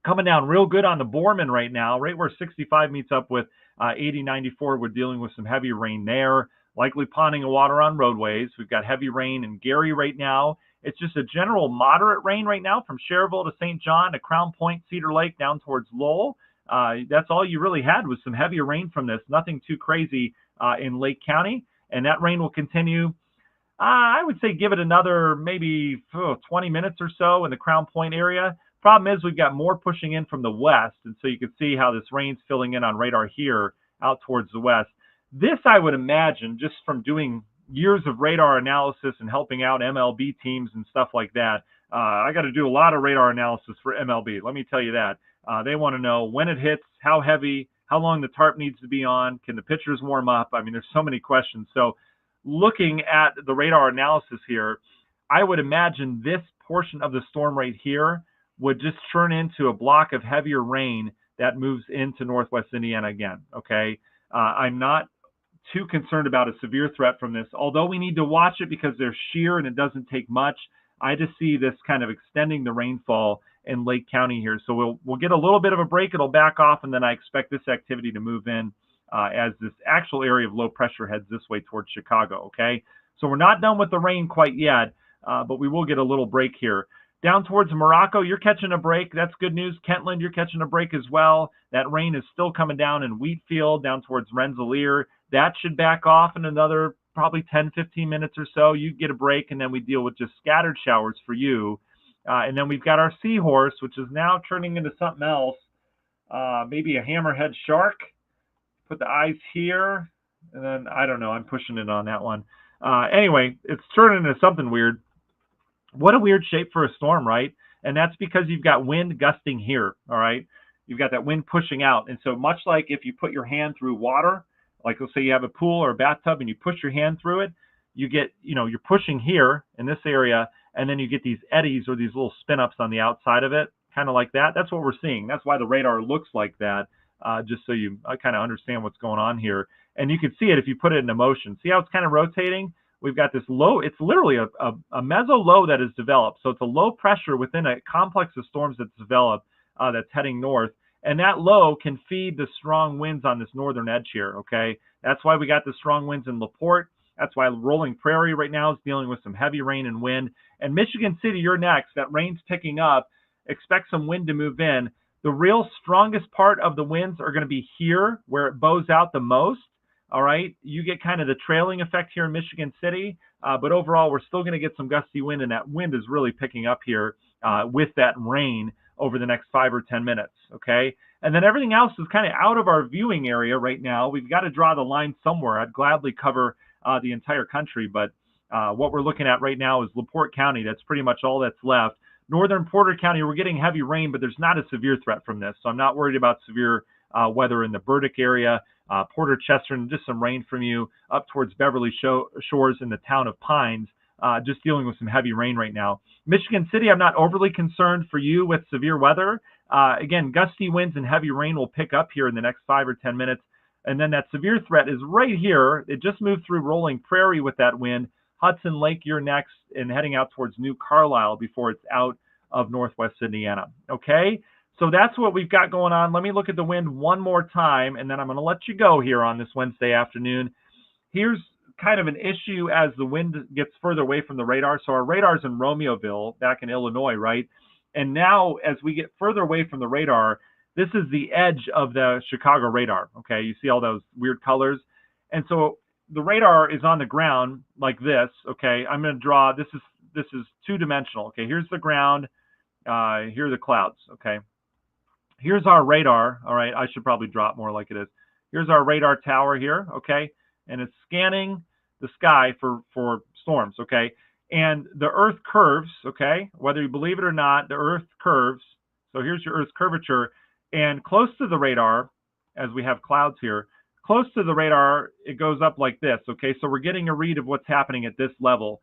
Coming down real good on the Borman right now, right where 65 meets up with 80-94. We're dealing with some heavy rain there. Likely ponding of water on roadways. We've got heavy rain in Gary right now. It's just a general moderate rain right now from Cherville to St. John to Crown Point, Cedar Lake, down towards Lowell. That's all you really had was some heavier rain from this. Nothing too crazy in Lake County. And that rain will continue I would say give it another maybe 20 minutes or so in the Crown Point area. Problem is we've got more pushing in from the west, and so you can see how this rain's filling in on radar here out towards the west. This, I would imagine, just from doing years of radar analysis and helping out MLB teams and stuff like that, I got to do a lot of radar analysis for MLB. Let me tell you that. They want to know when it hits, how heavy, how long the tarp needs to be on, can the pitchers warm up? I mean, there's so many questions. So looking at the radar analysis here, I would imagine this portion of the storm right here would just turn into a block of heavier rain that moves into northwest Indiana again, okay? I'm not too concerned about a severe threat from this, although we need to watch it because they're sheer and it doesn't take much. I just see this kind of extending the rainfall in Lake County here. So we'll get a little bit of a break. It'll back off, and then I expect this activity to move in as this actual area of low pressure heads this way towards Chicago, okay? So we're not done with the rain quite yet, but we will get a little break here. Down towards Morocco, you're catching a break. That's good news. Kentland, you're catching a break as well. That rain is still coming down in Wheatfield, down towards Rensselaer. That should back off in another probably 10, 15 minutes or so. You get a break, and then we deal with just scattered showers for you. And then we've got our Seahorse, which is now turning into something else, maybe a hammerhead shark. Put the eyes here, and then, I don't know, I'm pushing it on that one. Anyway, it's turning into something weird. What a weird shape for a storm, right? And that's because you've got wind gusting here, all right? You've got that wind pushing out. And so much like if you put your hand through water, like let's say you have a pool or a bathtub and you push your hand through it, you get, you're pushing here in this area, and then you get these eddies or these little spin-ups on the outside of it, kind of like that. That's what we're seeing. That's why the radar looks like that, just so you kind of understand what's going on here. And you can see it if you put it into motion. See how it's kind of rotating? We've got this low, it's literally a meso low that is developed. So it's a low pressure within a complex of storms that's developed that's heading north. And that low can feed the strong winds on this northern edge here, okay? That's why we got the strong winds in LaPorte. That's why Rolling Prairie right now is dealing with some heavy rain and wind. And Michigan City, you're next. That rain's picking up. Expect some wind to move in. The real strongest part of the winds are going to be here where it bows out the most. All right, you get kind of the trailing effect here in Michigan City, but overall, we're still going to get some gusty wind, and that wind is really picking up here with that rain over the next 5 or 10 minutes, okay? And then everything else is kind of out of our viewing area right now. We've got to draw the line somewhere. I'd gladly cover the entire country, but what we're looking at right now is LaPorte County. That's pretty much all that's left. Northern Porter County, we're getting heavy rain, but there's not a severe threat from this, so I'm not worried about severe weather in the Burdick area. Porter, Chester, and just some rain from you up towards Beverly Shores in the town of Pines, just dealing with some heavy rain right now. Michigan City, I'm not overly concerned for you with severe weather. Again, gusty winds and heavy rain will pick up here in the next 5 or 10 minutes. And then that severe threat is right here. It just moved through Rolling Prairie with that wind. Hudson Lake, you're next, and heading out towards New Carlisle before it's out of northwest Indiana. Okay? So that's what we've got going on. Let me look at the wind one more time, and then I'm going to let you go here on this Wednesday afternoon. Here's kind of an issue as the wind gets further away from the radar. So our radar's in Romeoville, back in Illinois, right? And now as we get further away from the radar, this is the edge of the Chicago radar, okay? You see all those weird colors? And so the radar is on the ground like this, okay? I'm going to draw, this is two-dimensional, okay? Here's the ground, here are the clouds, okay? Here's our radar, all right? I should probably draw it more like it is. Here's our radar tower here, okay? And it's scanning the sky for storms, okay? And the Earth curves, okay? Whether you believe it or not, the Earth curves. So here's your Earth's curvature. And close to the radar, as we have clouds here, close to the radar, it goes up like this, okay? So we're getting a read of what's happening at this level.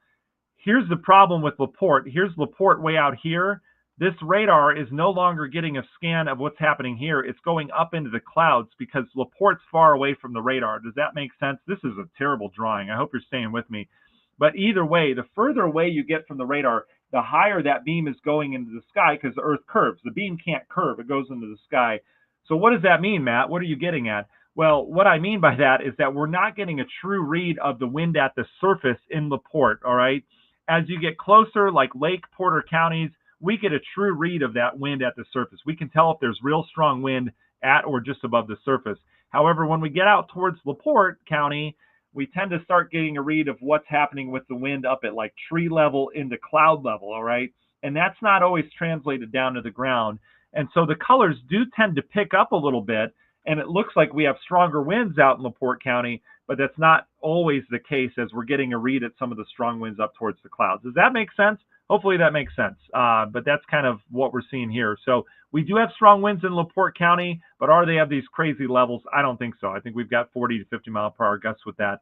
Here's the problem with LaPorte. Here's LaPorte way out here. This radar is no longer getting a scan of what's happening here. It's going up into the clouds because LaPorte's far away from the radar. Does that make sense? This is a terrible drawing. I hope you're staying with me. But either way, the further away you get from the radar, the higher that beam is going into the sky because the Earth curves. The beam can't curve. It goes into the sky. So what does that mean, Matt? What are you getting at? Well, what I mean by that is that we're not getting a true read of the wind at the surface in LaPorte, all right? As you get closer, like Lake, Porter counties, we get a true read of that wind at the surface. We can tell if there's real strong wind at or just above the surface. However, when we get out towards LaPorte County, we tend to start getting a read of what's happening with the wind up at like tree level into cloud level, all right? And that's not always translated down to the ground. And so the colors do tend to pick up a little bit, and it looks like we have stronger winds out in LaPorte County, but that's not always the case as we're getting a read at some of the strong winds up towards the clouds. Does that make sense? Hopefully that makes sense. But that's kind of what we're seeing here. So we do have strong winds in LaPorte County, but are they at these crazy levels? I don't think so. I think we've got 40 to 50 mile per hour gusts with that.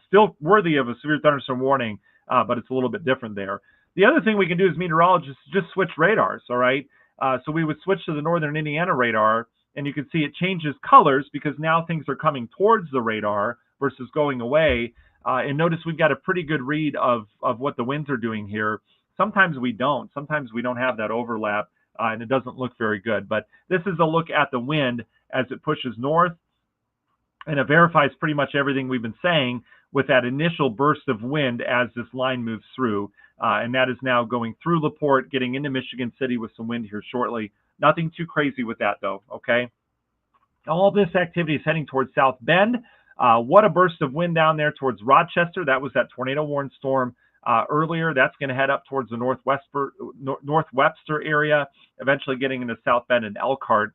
Still worthy of a severe thunderstorm warning, but it's a little bit different there. The other thing we can do as meteorologists is just switch radars, all right? So we would switch to the northern Indiana radar, and you can see it changes colors because now things are coming towards the radar versus going away. And notice we've got a pretty good read of what the winds are doing here. Sometimes we don't. Sometimes we don't have that overlap, and it doesn't look very good. But this is a look at the wind as it pushes north, and it verifies pretty much everything we've been saying with that initial burst of wind as this line moves through. And that is now going through LaPorte, getting into Michigan City with some wind here shortly. Nothing too crazy with that, though, okay? All this activity is heading towards South Bend. What a burst of wind down there towards Rochester. That was that tornado warning storm earlier. That's going to head up towards the North Webster area, eventually getting into South Bend and Elkhart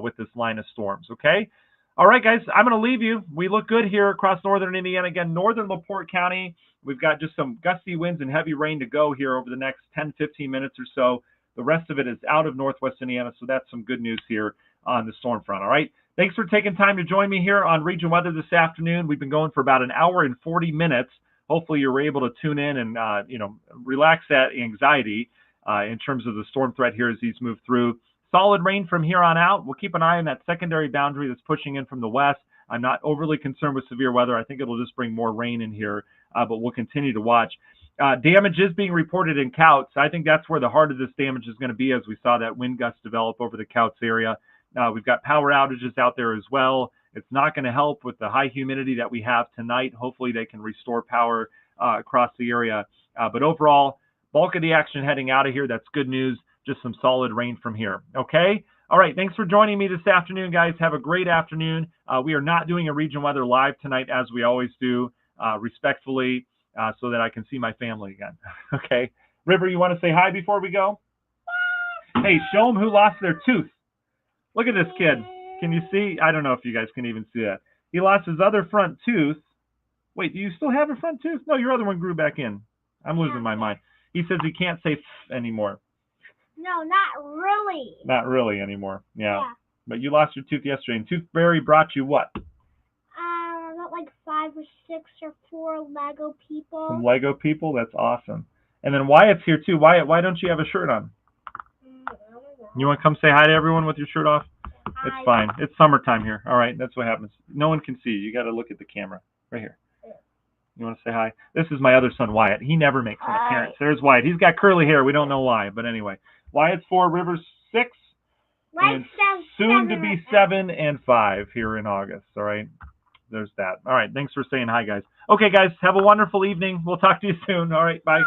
with this line of storms, okay? All right, guys, I'm going to leave you. We look good here across northern Indiana. Again, northern LaPorte County. We've got just some gusty winds and heavy rain to go here over the next 10, 15 minutes or so. The rest of it is out of northwest Indiana, so that's some good news here on the storm front, all right? Thanks for taking time to join me here on Region Weather this afternoon. We've been going for about an hour and 40 minutes. Hopefully you were able to tune in and, relax that anxiety in terms of the storm threat here as these move through. Solid rain from here on out. We'll keep an eye on that secondary boundary that's pushing in from the west. I'm not overly concerned with severe weather. I think it'll just bring more rain in here, but we'll continue to watch. Damage is being reported in Couts. I think that's where the heart of this damage is going to be as we saw that wind gust develop over the Couts area. We've got power outages out there as well. It's not going to help with the high humidity that we have tonight. Hopefully they can restore power across the area. But overall, bulk of the action heading out of here. That's good news. Just some solid rain from here. Okay? All right. Thanks for joining me this afternoon, guys. Have a great afternoon. We are not doing a Region Weather live tonight as we always do, respectfully, so that I can see my family again. Okay? River, you want to say hi before we go? Hey, show them who lost their tooth. Look at this kid. Can you see? I don't know if you guys can even see that. He lost his other front tooth. Wait, do you still have a front tooth? No, your other one grew back in. I'm losing my mind. He says he can't say anymore. No, not really. Not really anymore. Yeah. But you lost your tooth yesterday, and Tooth Fairy brought you what? About like 5 or 6 or 4 Lego people. Some Lego people? That's awesome. And then Wyatt's here too. Wyatt, why don't you have a shirt on? You want to come say hi to everyone with your shirt off? Hi. It's fine. It's summertime here. All right, that's what happens. No one can see you. You got to look at the camera right here. You want to say hi? This is my other son, Wyatt. He never makes an appearance. There's Wyatt. He's got curly hair. We don't know why, but anyway. Wyatt's 4, River's 6, and soon to be 7 and 5 here in August. All right, there's that. All right, thanks for saying hi, guys. Okay, guys, have a wonderful evening. We'll talk to you soon. All right, bye.